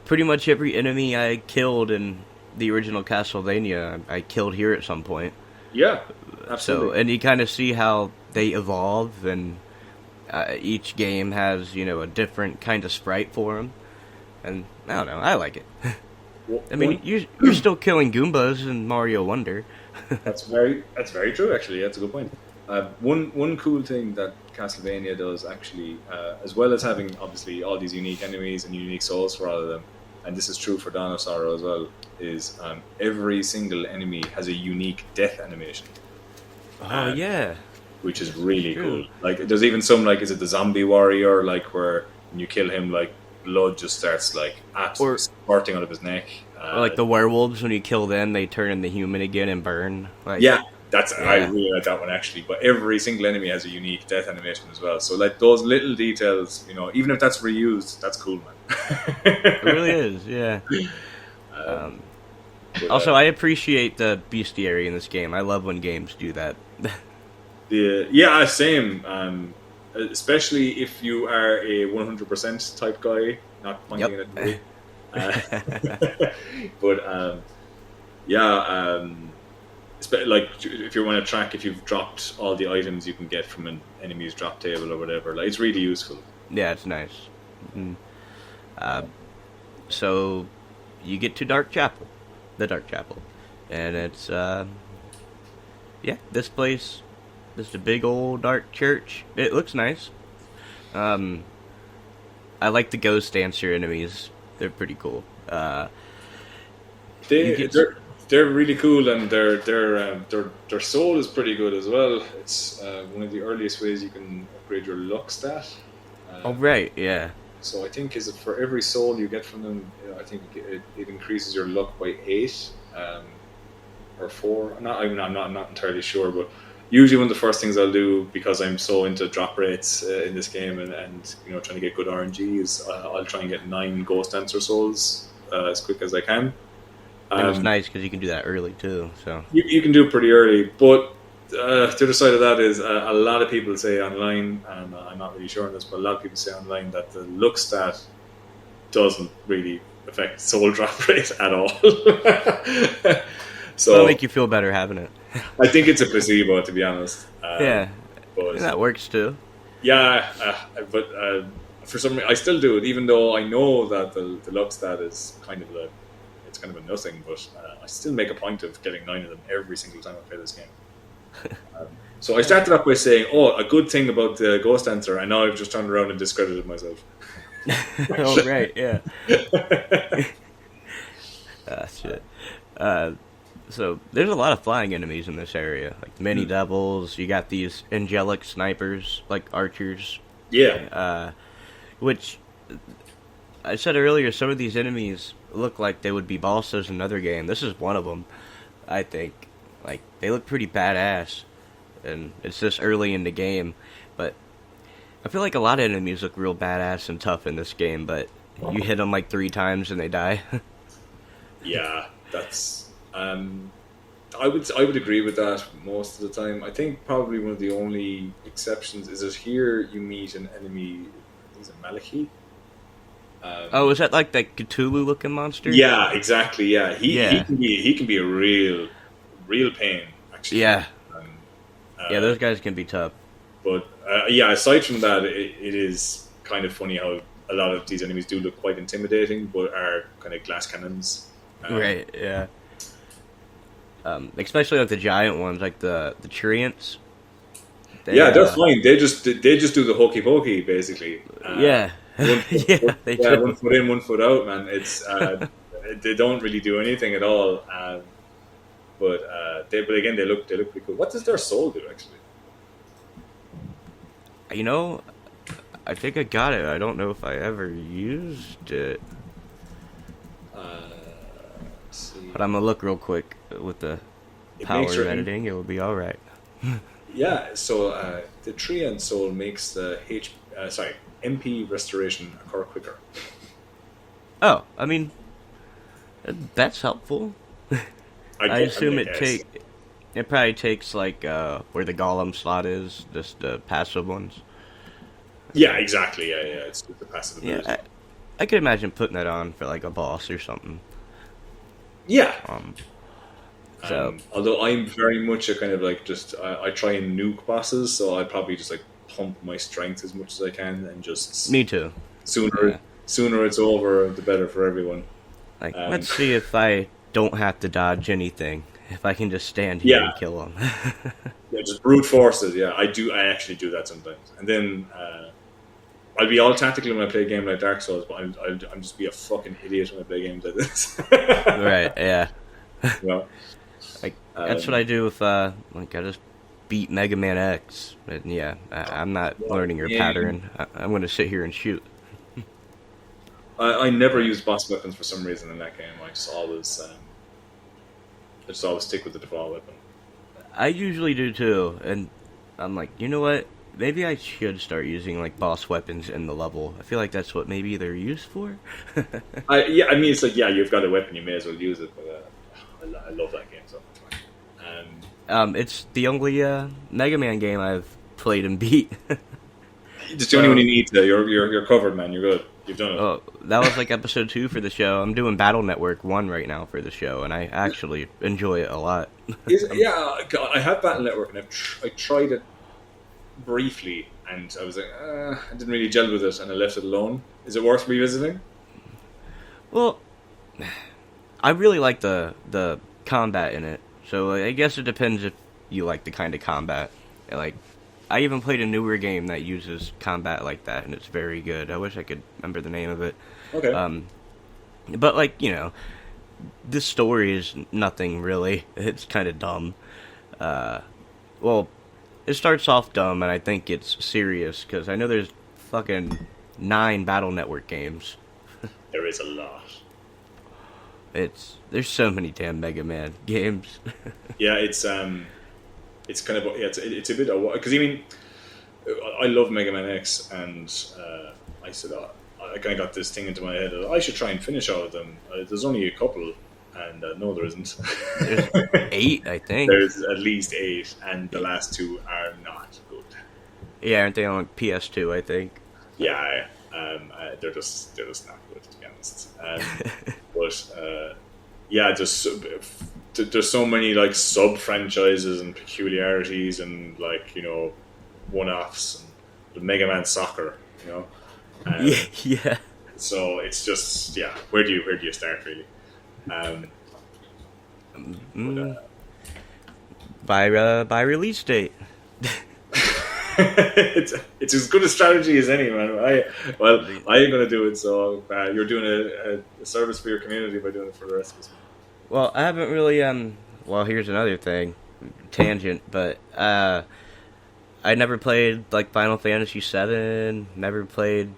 pretty much every enemy I killed in the original Castlevania, I killed here at some point. Yeah, absolutely. So, and you kind of see how they evolve, and each game has, a different kind of sprite for them. And I don't know, I like it. I mean, you're still killing Goombas in Mario Wonder. That's very true. Actually, that's a good point. One cool thing that Castlevania does actually, as well as having obviously all these unique enemies and unique souls for all of them, and this is true for Dawn of Sorrow as well, is every single enemy has a unique death animation. Oh yeah, which is really cool. Like there's even some like, is it the zombie warrior, like where when you kill him, like blood just starts like absolutely squirting out of his neck. Or like the werewolves, when you kill them, they turn into human again and burn. Like, I really like that one actually. But every single enemy has a unique death animation as well. So like those little details, even if that's reused, that's cool, man. It really is, yeah. Also, I appreciate the bestiary in this game. I love when games do that. Same. Especially if you are a 100% type guy, not pointing at me. But like if you want to track if you've dropped all the items you can get from an enemy's drop table or whatever, like it's really useful. Yeah, it's nice. So you get to the Dark Chapel, and it's this place. This is a big old dark church. It looks nice. I like the ghost dancer enemies. They're pretty cool. They're really cool, and their soul is pretty good as well. It's one of the earliest ways you can upgrade your luck stat. Oh right, yeah. So I think for every soul you get from them, I think it increases your luck by 8 or 4. I'm not entirely sure, but usually one of the first things I'll do, because I'm so into drop rates in this game and trying to get good RNG, is I'll try and get 9 Ghost Dancer souls as quick as I can. And it's nice because you can do that early too. So you can do it pretty early, but the other side of that is a lot of people say online, and I'm not really sure on this, but a lot of people say online that the luck stat doesn't really affect soul drop rate at all. So it'll make you feel better having it. I think it's a placebo, to be honest. But that works too. Yeah, but for some reason I still do it, even though I know that the luck stat is kind of a nothing. But I still make a point of getting 9 of them every single time I play this game. So I started off by saying, a good thing about the Ghost Dancer, and now I've just turned around and discredited myself. Oh right, yeah. Shit. So there's a lot of flying enemies in this area, like mini devils. You got these angelic snipers, like archers. Yeah. Which I said earlier, some of these enemies look like they would be bosses in another game. This is one of them, I think. Like they look pretty badass, and it's this early in the game. But I feel like a lot of enemies look real badass and tough in this game, but you hit them like 3 times and they die. Yeah, that's. I would agree with that most of the time. I think probably one of the only exceptions is that here you meet an enemy. Is it Malachite? Is that like that Cthulhu looking monster? Yeah, exactly. Yeah, he can be a real pain. Actually. Yeah. Those guys can be tough. But yeah, aside from that, it is kind of funny how a lot of these enemies do look quite intimidating, but are kind of glass cannons. Right, yeah. Especially like the giant ones, like the treants. Yeah, they're fine. They just do the hokey pokey basically. Yeah. Yeah, they Yeah, do. 1 foot in, 1 foot out, man. It's they don't really do anything at all. But again, they look pretty cool. What does their soul do actually? You know, I think I got it. I don't know if I ever used it. Let's see. But I'm gonna look real quick with the It power makes of your editing. It will be all right. Yeah, so the tree and soul makes the MP restoration occur quicker. Oh, I mean, that's helpful. I assume it probably takes like where the golem slot is, just the passive ones. Yeah, exactly. Yeah, it's the passive ability. Yeah, I could imagine putting that on for like a boss or something. Yeah. So Although I'm very much a kind of like just I try and nuke bosses, so I probably just like pump my strength as much as I can, and just me too. Sooner it's over, the better for everyone. Like, let's see if I don't have to dodge anything. If I can just stand here and kill them. Yeah, just brute forces. Yeah, I actually do that sometimes, and then I'll be all tactical when I play a game like Dark Souls, but I'm just be a fucking idiot when I play games like this. Right? Yeah. You know? Like that's what I do if like I just beat Mega Man X. And yeah, I'm not learning your pattern. I'm going to sit here and shoot. I never use boss weapons for some reason in that game. I just always stick with the default weapon. I usually do too, and I'm like, you know what? Maybe I should start using like boss weapons in the level. I feel like that's what maybe they're used for. I mean, it's like, yeah, you've got a weapon, you may as well use it. But I love that game so much. It's the only Mega Man game I've played and beat. Just the only one you need to. You're covered, man. You're good. You've done it. Oh, that was like episode 2 for the show. I'm doing Battle Network 1 right now for the show, and I actually enjoy it a lot. Yeah, I have Battle Network, and I tried it briefly, and I was like, I didn't really gel with it, and I left it alone. Is it worth revisiting? Well, I really like the combat in it, so I guess it depends if you like the kind of combat. Like, I even played a newer game that uses combat like that, and it's very good. I wish I could remember the name of it. Okay. But, like, you know, this story is nothing really. It's kind of dumb. Well, it starts off dumb, and I think it's serious, because I know there's fucking 9 Battle Network games. There is a lot. There's so many damn Mega Man games. Yeah, it's kind of it's a bit of, because I mean, I love Mega Man X, and I said I kind of got this thing into my head that I should try and finish all of them. There's only a couple, and no, there isn't. There's 8, I think. There's at least 8, and the last 2 are not good. Yeah, aren't they on PS2? I think. Yeah, they're just not good, to be honest. But yeah, just there's so many like sub franchises and peculiarities and like, you know, one-offs and the Mega Man Soccer, you know. Yeah. So it's just, yeah, where do you start really? By release date. It's as good a strategy as any, man. I ain't gonna do it, so you're doing a service for your community by doing it for the rest of us. Well, I haven't really well, here's another thing, tangent, but I never played like Final Fantasy VII, never played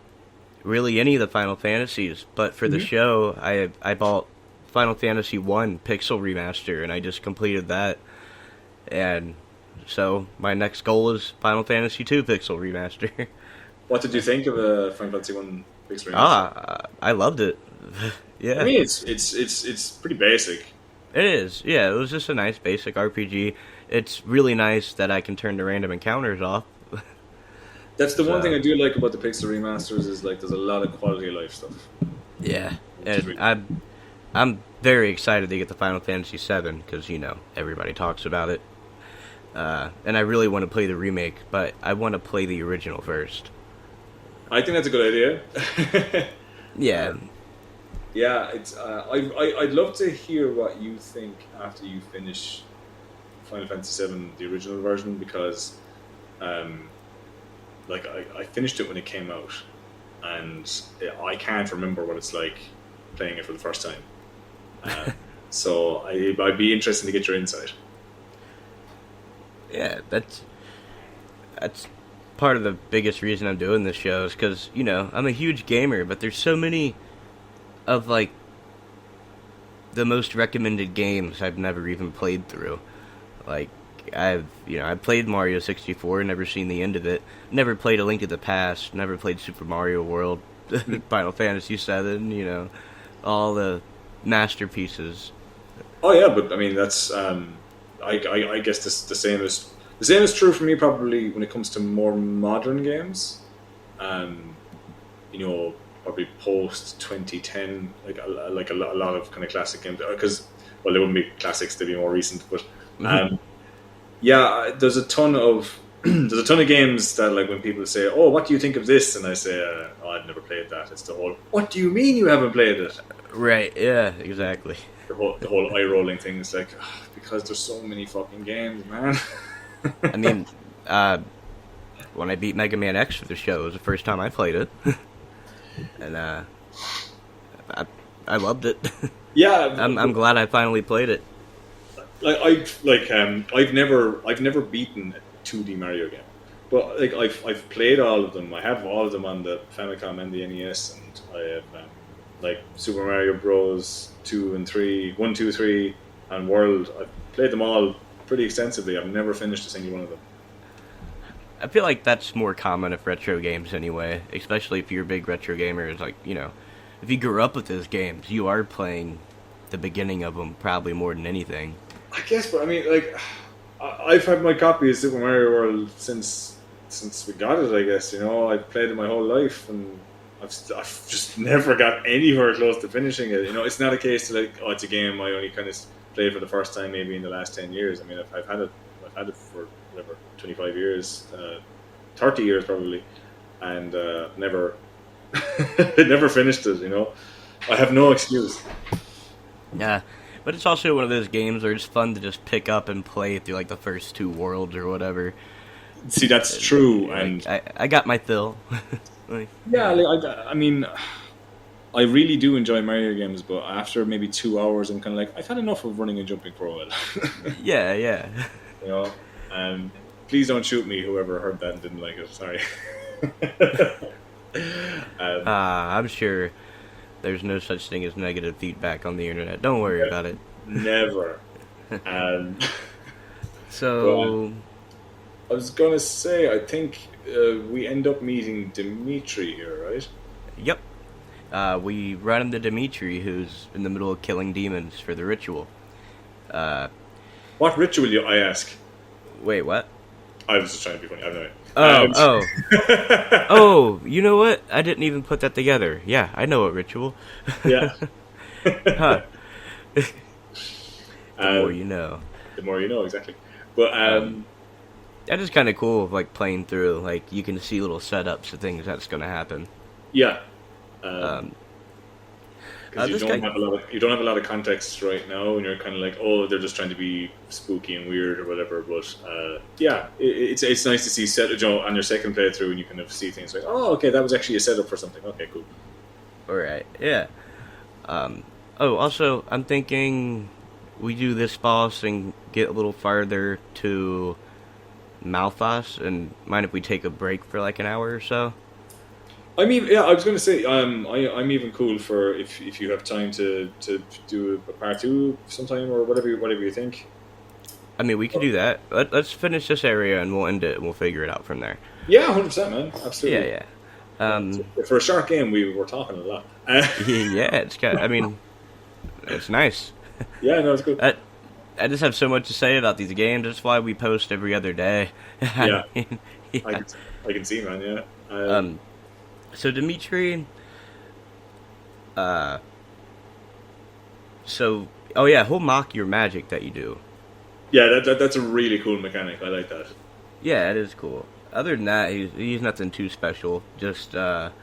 really any of the Final Fantasies, but for the show I bought Final Fantasy 1 Pixel Remaster, and I just completed that, and so my next goal is Final Fantasy 2 Pixel Remaster. What did you think of Final Fantasy 1 Pixel Remaster? I loved it. Yeah, I mean, it's pretty basic. It is. Yeah, it was just a nice basic RPG. It's really nice that I can turn the random encounters off. That's the one thing I do like about the Pixel remasters is like there's a lot of quality of life stuff. Yeah, and I'm very excited to get the Final Fantasy VII because, you know, everybody talks about it. and I really want to play the remake, but I want to play the original first. I think that's a good idea. Yeah. Yeah, it's. I'd love to hear what you think after you finish Final Fantasy VII, the original version, because, like, I finished it when it came out, and I can't remember what it's like playing it for the first time. So I'd be interested to get your insight. Yeah, that's part of the biggest reason I'm doing this show is because, you know, I'm a huge gamer, but there's so many of, like, the most recommended games I've never even played through. Like, I've played Mario 64, never seen the end of it, never played A Link to the Past, never played Super Mario World, Final Fantasy 7, you know, all the masterpieces. Oh yeah, but I mean that's I guess the same is true for me probably when it comes to more modern games. You know, probably post 2010, like a lot of kind of classic games, because well, they wouldn't be classics; they'd be more recent. But yeah, there's a ton of games that, like, when people say, "Oh, what do you think of this?" and I say, "Oh, I've never played that." It's the whole, "What do you mean you haven't played it?" Right? Yeah, exactly. The whole eye rolling thing is like, because there's so many fucking games, man. I mean, when I beat Mega Man X for the show, it was the first time I played it, and I loved it. Yeah, I'm glad I finally played it. I've never beaten a 2D Mario game, but like I've played all of them. I have all of them on the Famicom and the NES, and I have like Super Mario Bros. 2 and 3, 1, 2, 3, and World. I've played them all pretty extensively. I've never finished a single one of them. I feel like that's more common of retro games anyway, especially if you're a big retro gamer. It's like, you know, if you grew up with those games, you are playing the beginning of them probably more than anything. I guess, but I mean, like, I've had my copy of Super Mario World since we got it. I guess, you know, I've played it my whole life, and I've just never got anywhere close to finishing it. You know, it's not a case to, like, oh, it's a game I only kind of played for the first time maybe in the last 10 years. I mean, I've had it for whatever, 25 years, 30 years probably, and never never finished it. You know, I have no excuse. Yeah, but it's also one of those games where it's fun to just pick up and play through, like, the first 2 worlds or whatever. See, that's true, like, and I got my fill. yeah, like, I mean, I really do enjoy Mario games, but after maybe 2 hours, I'm kind of like, I've had enough of running and jumping for a while. Yeah. You know, please don't shoot me, whoever heard that and didn't like it. Sorry. I'm sure there's no such thing as negative feedback on the internet. Don't worry about it. Never. So, I was gonna say, I think we end up meeting Dimitri here, right? Yep. We run into Dimitri, who's in the middle of killing demons for the ritual. What ritual, I ask? Wait, what? I was just trying to be funny. I have no idea. Oh, you know what? I didn't even put that together. Yeah, I know what ritual. Yeah. Huh. The more you know. The more you know, exactly. But that is kind of cool, like, playing through. Like, you can see little setups of things that's going to happen. Yeah. This you don't have a lot of context right now, and you're kind of like, oh, they're just trying to be spooky and weird or whatever. But yeah, it's nice to see on your second playthrough, and you kind of see things like, oh, okay, that was actually a setup for something. Okay, cool. All right, yeah. Also, I'm thinking we do this boss and get a little farther to Malphas, and mind if we take a break for like an hour or so? I mean, yeah, I was going to say, I'm even cool for if you have time to do a part 2 sometime or whatever you think. I mean, we can do that. Let's finish this area and we'll end it and we'll figure it out from there. Yeah, 100%, man. Absolutely. Yeah. For a short game, we were talking a lot. Yeah, it's nice. Yeah, no, it's good. I just have so much to say about these games. That's why we post every other day. Yeah. Yeah. I can see, man, yeah. So Dimitri, he'll mock your magic that you do. Yeah, that's a really cool mechanic. I like that. Yeah, it is cool. Other than that, he's nothing too special. Just don't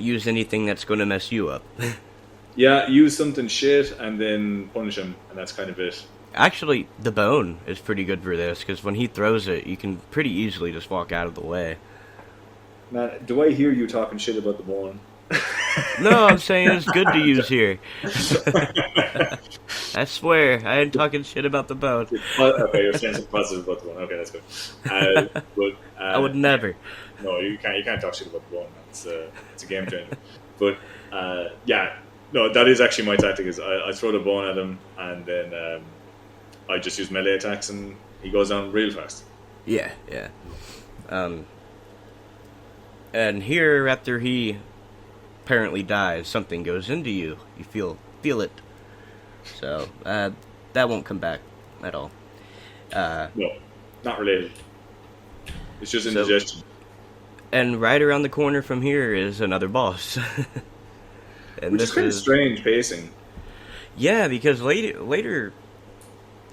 use anything that's going to mess you up. Yeah, use something shit and then punish him, and that's kind of it. Actually, the bone is pretty good for this because when he throws it, you can pretty easily just walk out of the way. Man, do I hear you talking shit about the bone? No, I'm saying it's good to use here. I swear, I ain't talking shit about the bone. Okay, you're saying something positive about the bone. Okay, that's good. But I would never. No, you can't. You can't talk shit about the bone. It's a game changer. But yeah, no, that is actually my tactic. Is I throw the bone at him, and then I just use melee attacks, and he goes down real fast. Yeah, yeah. And here, after he apparently dies, something goes into you. You feel it. So that won't come back at all. No, not related. It's just indigestion. And right around the corner from here is another boss. And Which is kind of strange pacing. Yeah, because later,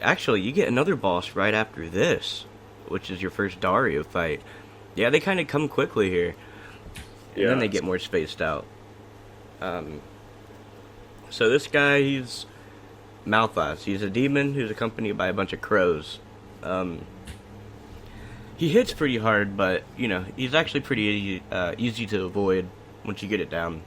actually, you get another boss right after this, which is your first Dario fight. Yeah, they kind of come quickly here. And then they get more spaced out. So this guy, he's Malphas. He's a demon who's accompanied by a bunch of crows. He hits pretty hard, but, he's actually pretty easy to avoid once you get it down.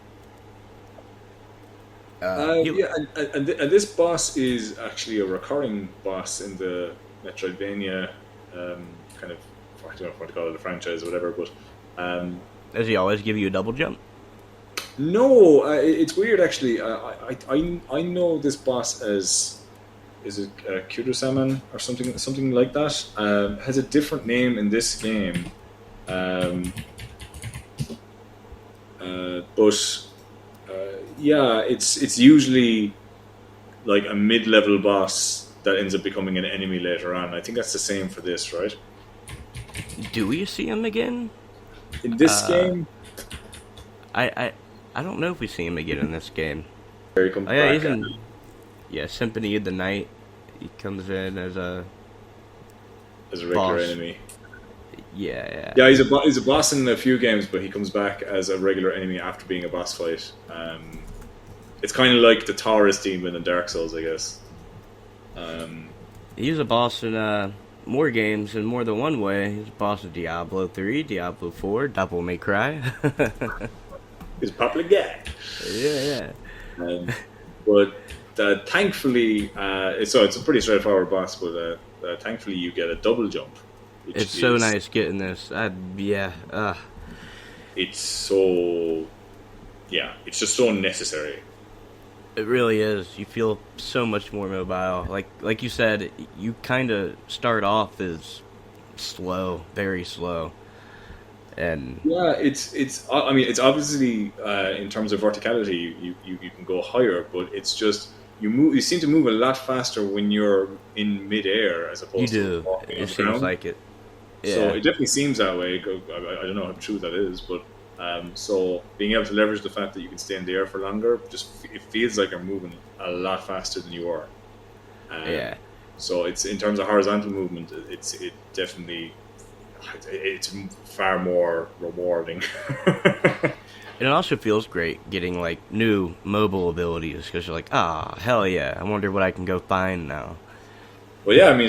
And this boss is actually a recurring boss in the Metroidvania kind of, I don't know what to call it, a franchise or whatever, but... Does he always give you a double jump? No, it's weird actually. I know this boss as... Is it Kudasama or something like that? Has a different name in this game. Yeah, it's usually like a mid-level boss that ends up becoming an enemy later on. I think that's the same for this, right? Do we see him again? In this game? I don't know if we see him again in this game. He comes back he's in Symphony of the Night. He comes in as a regular boss. enemy. Yeah. Yeah, he's a boss in a few games, but he comes back as a regular enemy after being a boss fight. It's kind of like the Taurus demon in Dark Souls, I guess. He's a boss in more games in more than one way. He's a boss in Diablo 3, Diablo 4, Devil May Cry. He's a popular guy. Yeah. But thankfully, it's a pretty straightforward boss, but thankfully you get a double jump. It's so nice getting this. It's so... Yeah, it's just so necessary. It really is. You feel so much more mobile. Like you said, you kind of start off as slow, very slow. And yeah, it's. I mean, it's obviously in terms of verticality, you can go higher, but it's just you seem to move a lot faster when you're in midair as opposed to walking on the ground. Seems like it. Yeah. So it definitely seems that way. I don't know how true that is, but so being able to leverage the fact that you can stay in the air for longer, it feels like you're moving a lot faster than you are. Yeah. So it's in terms of horizontal movement, it's far more rewarding. And it also feels great getting like new mobile abilities because you're like, hell yeah! I wonder what I can go find now. Well, yeah, I mean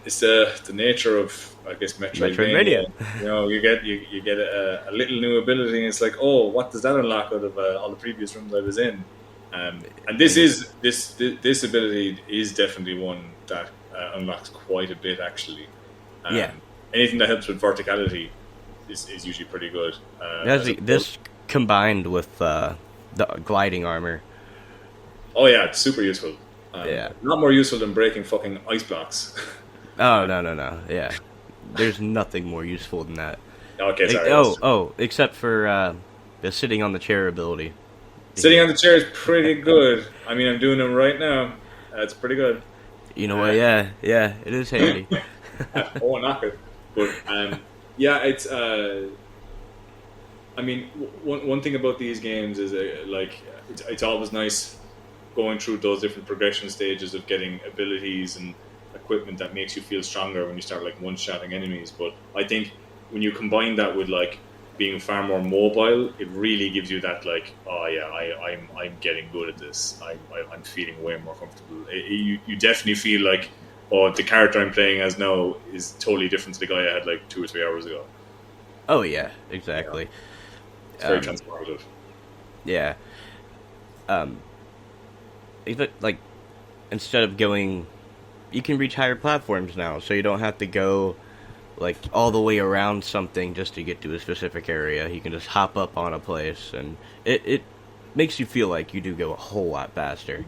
it's the nature of, I guess, Metroidvania. You get a little new ability, and it's like, oh, what does that unlock out of all the previous rooms I was in? And this ability is definitely one that unlocks quite a bit, actually. Anything that helps with verticality is usually pretty good. This combined with the gliding armor. Oh yeah, it's super useful. Not more useful than breaking fucking ice blocks. Oh no. Yeah, there's nothing more useful than that. Okay, sorry. Except for the sitting on the chair ability. Sitting on the chair is pretty good. I mean, I'm doing them right now. It's pretty good. You know what? Yeah, it is handy. Oh, knock it. But yeah, it's. I mean, one thing about these games is it's always nice going through those different progression stages of getting abilities and equipment that makes you feel stronger when you start like one-shotting enemies. But I think when you combine that with like being far more mobile, it really gives you that like, oh yeah, I'm getting good at this. I'm feeling way more comfortable. You definitely feel like, oh, the character I'm playing as now is totally different to the guy I had like 2 or 3 hours ago. Oh yeah, exactly. It's very transformative. Yeah. Even like instead of going, you can reach higher platforms now, so you don't have to go like all the way around something just to get to a specific area. You can just hop up on a place, and it makes you feel like you do go a whole lot faster.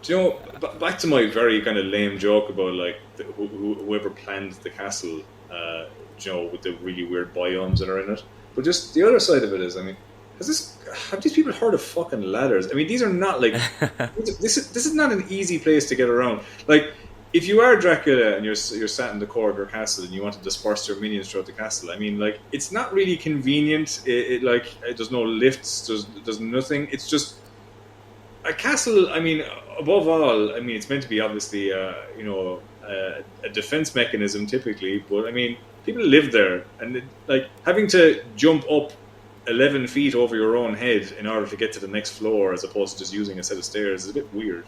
Do you know, back to my very kind of lame joke about like whoever planned the castle, you know, with the really weird biomes that are in it. But just the other side of it is, I mean, have these people heard of fucking ladders? I mean, these are not like this is not an easy place to get around. Like, if you are Dracula and you're sat in the core of your castle and you want to disperse your minions throughout the castle, I mean, like, it's not really convenient. There's no lifts, there's nothing. It's just a castle. I mean, above all, I mean, it's meant to be obviously, you know, a defense mechanism typically, but I mean, people live there, and like having to jump up 11 feet over your own head in order to get to the next floor as opposed to just using a set of stairs is a bit weird.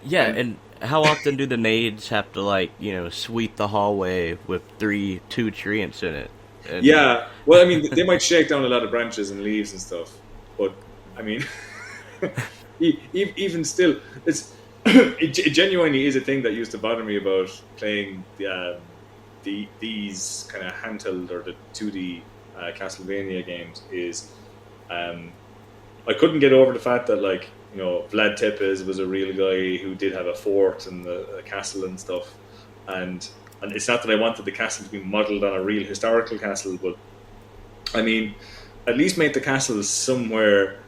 Yeah, and how often do the nades have to, like, you know, sweep the hallway with two treants in it? And yeah, well, I mean, they might shake down a lot of branches and leaves and stuff, but I mean, even still, it genuinely is a thing that used to bother me about playing these kind of handheld or the 2D Castlevania games is I couldn't get over the fact that, like, you know, Vlad Tepes was a real guy who did have a fort and a castle and stuff, and it's not that I wanted the castle to be modelled on a real historical castle, but I mean, at least make the castle somewhere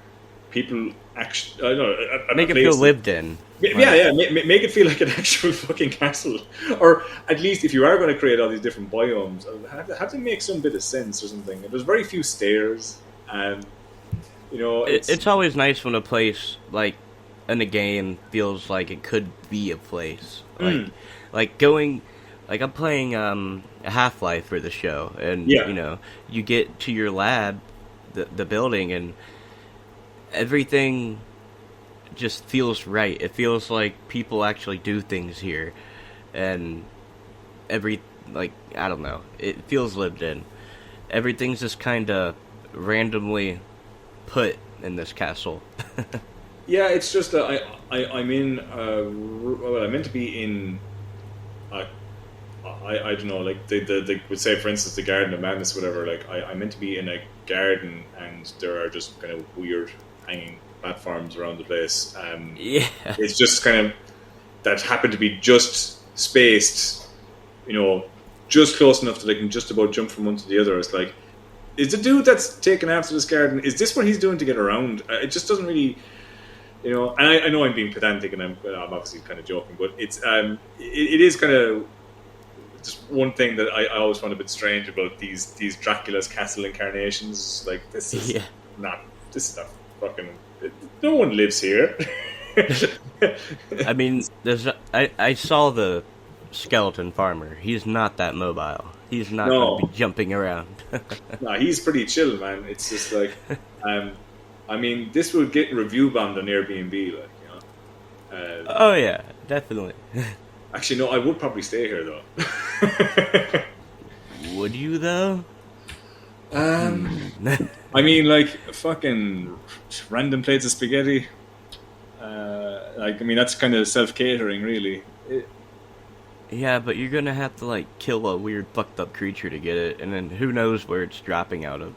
people actually, I don't know, make it feel lived in. Yeah, make it feel like an actual fucking castle, or at least if you are going to create all these different biomes, have to make some bit of sense or something. There's very few stairs, and you know, it's always nice when a place like in a game feels like it could be a place. Like going, like I'm playing Half-Life for the show, and you know, you get to your lab, the building, and everything just feels right. It feels like people actually do things here, and like, I don't know, it feels lived in. Everything's just kind of randomly put in this castle. Yeah, it's just that I'm in. Well, I meant to be in. I don't know, like they would say, for instance, the Garden of Madness, whatever. Like I meant to be in a garden, and there are just kind of weird hanging platforms around the place. Yeah, it's just kind of that happened to be just spaced, you know, just close enough that I can just about jump from one to the other. It's like, is the dude that's taken after this garden, is this what he's doing to get around? It just doesn't really, you know. And I know I'm being pedantic, and I'm obviously kind of joking, but it's it is kind of just one thing that I always find a bit strange about these Dracula's castle incarnations. Like, this is not fucking. No one lives here. I mean, I saw the skeleton farmer. He's not that mobile. He's not going to be jumping around. No, he's pretty chill, man. It's just like, I mean, this would get review bombed on Airbnb, like, you know. Oh yeah, definitely. Actually, no, I would probably stay here though. Would you though? I mean, like, fucking random plates of spaghetti. Like, I mean, that's kind of self-catering, really. Yeah, but you're gonna have to, like, kill a weird fucked up creature to get it, and then who knows where it's dropping out of.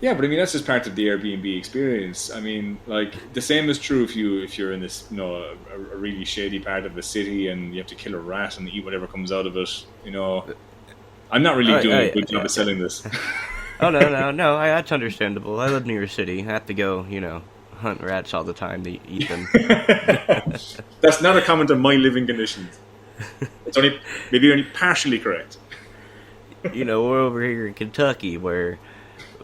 Yeah, but I mean, that's just part of the Airbnb experience. I mean, like, the same is true if you're in this, you know, a really shady part of the city and you have to kill a rat and eat whatever comes out of it. You know, I'm not really doing a good job of selling this. Oh no, that's understandable. I live near a city. I have to go, you know, hunt rats all the time to eat them. That's not a comment on my living conditions. It's maybe only partially correct. You know, we're over here in Kentucky where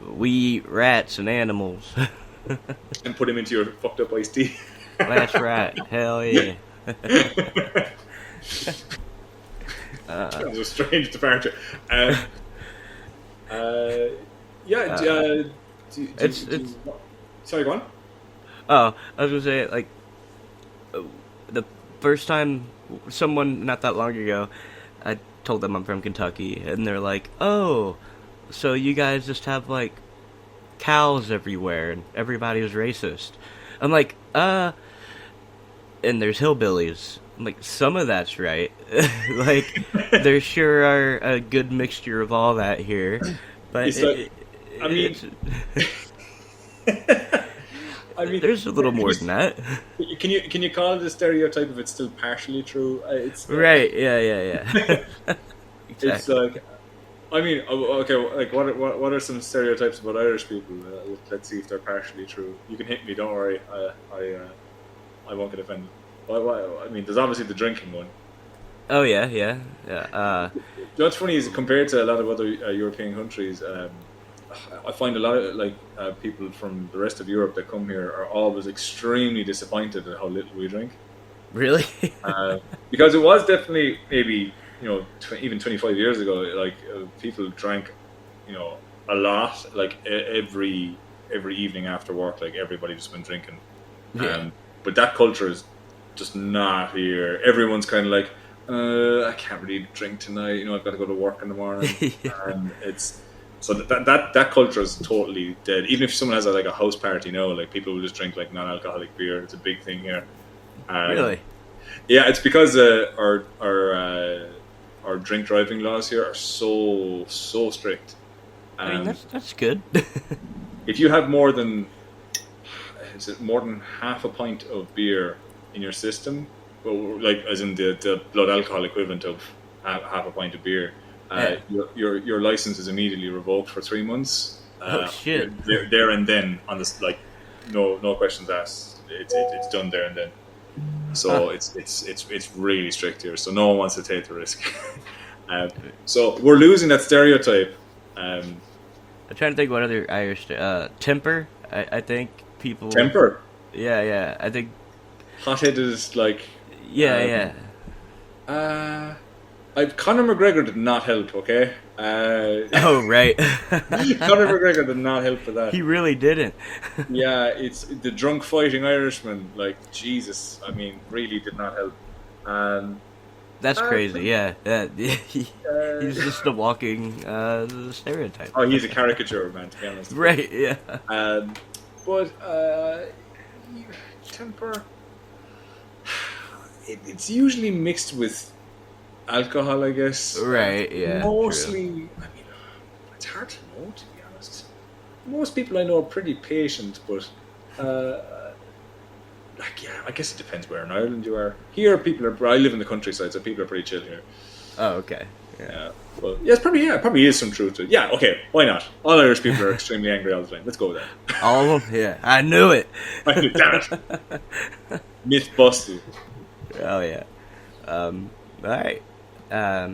we eat rats and animals. and put him into your fucked up iced tea. That's right. Hell yeah. That was a strange departure. Yeah. Sorry, go on. Oh, I was gonna say, like, the first time someone not that long ago, I told them I'm from Kentucky, and they're like, "Oh, so you guys just have like cows everywhere, and everybody's racist?" I'm like, and there's hillbillies. I'm like, some of that's right. Like, there sure are a good mixture of all that here, but I mean, there's a little more than that. Can you call it a stereotype if it's still partially true? It's right. Yeah. Exactly. It's like, I mean, okay, like what are some stereotypes about Irish people? Let's see if they're partially true. You can hit me. Don't worry. I won't get offended. I mean, there's obviously the drinking one. Oh yeah. What's funny is compared to a lot of other European countries, I find a lot of people from the rest of Europe that come here are always extremely disappointed at how little we drink. Really? Because it was definitely maybe even 25 years ago, like people drank, a lot, like every evening after work, like everybody just been drinking. Yeah. But that culture is just not here. Everyone's kind of like, I can't really drink tonight. I've got to go to work in the morning, and it's. So that culture is totally dead. Even if someone has a house party, like people will just drink like non-alcoholic beer. It's a big thing here. Really? Yeah, it's because our drink driving laws here are so strict. I mean, that's good. If you have more than half a pint of beer in your system, well, like as in the blood alcohol equivalent of half a pint of beer. Your license is immediately revoked for 3 months. Oh shit! There and then on this, like, no questions asked. It's done there and then. So it's really strict here. So no one wants to take the risk. So we're losing that stereotype. I'm trying to think what other Irish temper. I think people temper. Yeah. I think hot-headed is like. Yeah. Conor McGregor did not help, okay? Oh, right. Conor McGregor did not help for that. He really didn't. Yeah, it's the drunk fighting Irishman. Like, Jesus, I mean, really did not help. That's crazy, yeah. He's just a walking stereotype. Oh, he's a caricature, man, to be honest. Right, yeah. But temper, it's usually mixed with alcohol, I guess. Right, yeah. Mostly, true. I mean, it's hard to know, to be honest. Most people I know are pretty patient, but I guess it depends where in Ireland you are. Here, I live in the countryside, so people are pretty chill here. Oh, okay. Yeah. Well, yeah, probably is some truth to it. Yeah, okay, why not? All Irish people are extremely angry all the time. Let's go with that. All of them? Yeah, I knew it. Damn it. Myth busted. Oh, yeah. All right. I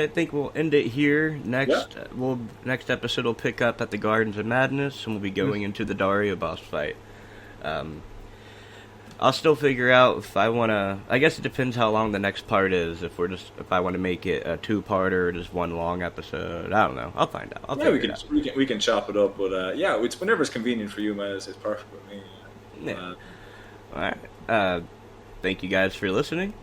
think we'll end it here. Next episode will pick up at the Gardens of Madness, and we'll be going into the Daria boss fight. I'll still figure out if I want to. I guess it depends how long the next part is. If I want to make it a 2-parter or just one long episode. I don't know. I'll find out. We can chop it up, but it's whenever it's convenient for you, man. It's perfect with me. Yeah. All right. Thank you guys for listening.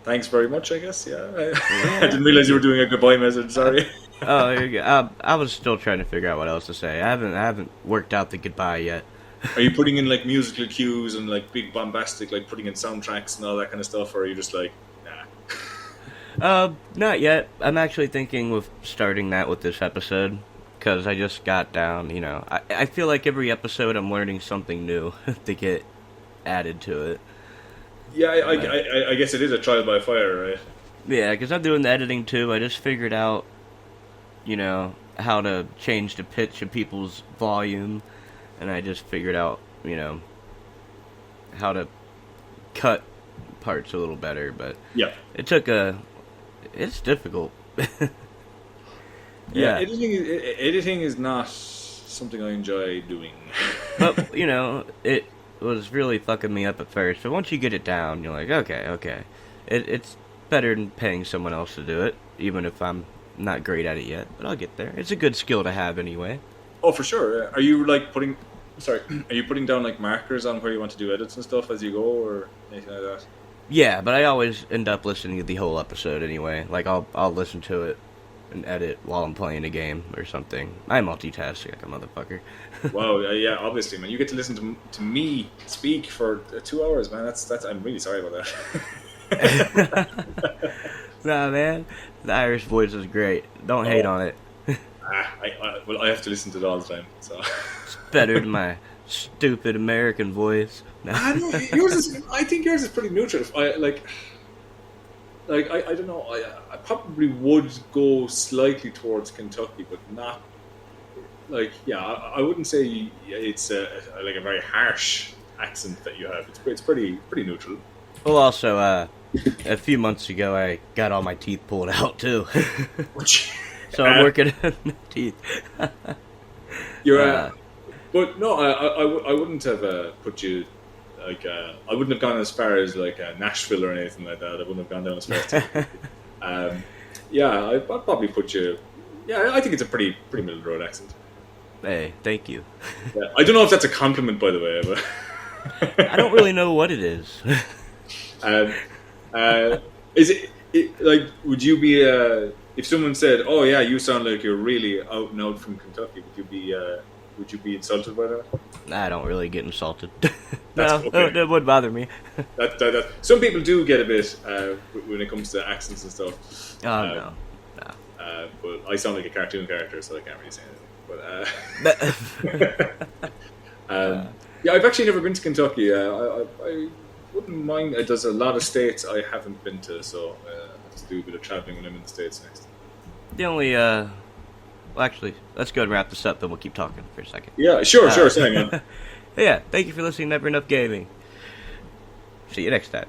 Thanks very much, I guess. Yeah. I didn't realize you were doing a goodbye message. Sorry. Oh, there you go. I was still trying to figure out what else to say. I haven't worked out the goodbye yet. Are you putting in like musical cues and like big bombastic, like putting in soundtracks and all that kind of stuff, or are you just like, nah? Not yet. I'm actually thinking of starting that with this episode because I just got down. I feel like every episode I'm learning something new to get added to it. Yeah, I guess it is a trial by fire, right? Yeah, because I'm doing the editing too. I just figured out, how to change the pitch of people's volume, and I just figured out, how to cut parts a little better. But yeah, it's difficult. Yeah, editing is not something I enjoy doing. But, it was really fucking me up at first. But once you get it down, you're like, okay. It's better than paying someone else to do it, even if I'm not great at it yet. But I'll get there. It's a good skill to have anyway. Oh, for sure. Are you like putting down like markers on where you want to do edits and stuff as you go, or anything like that? Yeah, but I always end up listening to the whole episode anyway. Like, I'll listen to it and edit while I'm playing a game or something. I multitask like a motherfucker. Wow, yeah, obviously, man. You get to listen to me speak for 2 hours, man. That's. I'm really sorry about that. Nah, man. The Irish voice is great. Don't hate on it. I have to listen to it all the time. So It's better than my stupid American voice. No. I think yours is pretty neutral. I don't know. I probably would go slightly towards Kentucky, but not like I wouldn't say it's like a very harsh accent that you have. It's pretty neutral. Well, also, a few months ago, I got all my teeth pulled out too. So I'm working on the teeth. But no, I wouldn't have put you like I wouldn't have gone as far as like Nashville or anything like that. I wouldn't have gone down as far as I'd probably put you. Yeah, I think it's a pretty middle of the road accent. Hey, thank you. Yeah, I don't know if that's a compliment, by the way, but I don't really know what it is. Is it like? Would you be if someone said, "Oh yeah, you sound like you're really out and out from Kentucky"? Would you be insulted by that? I don't really get insulted. Okay. That would bother me. That some people do get a bit when it comes to accents and stuff. No. But I sound like a cartoon character, so I can't really say anything. But yeah, I've actually never been to Kentucky. I wouldn't mind. There's a lot of states I haven't been to, so I have to do a bit of traveling when I'm in the States next. The only, well, actually, let's go and wrap this up, then we'll keep talking for a second. Yeah, sure, sorry, man. Yeah, thank you for listening to Never Enough Gaming. See you next time.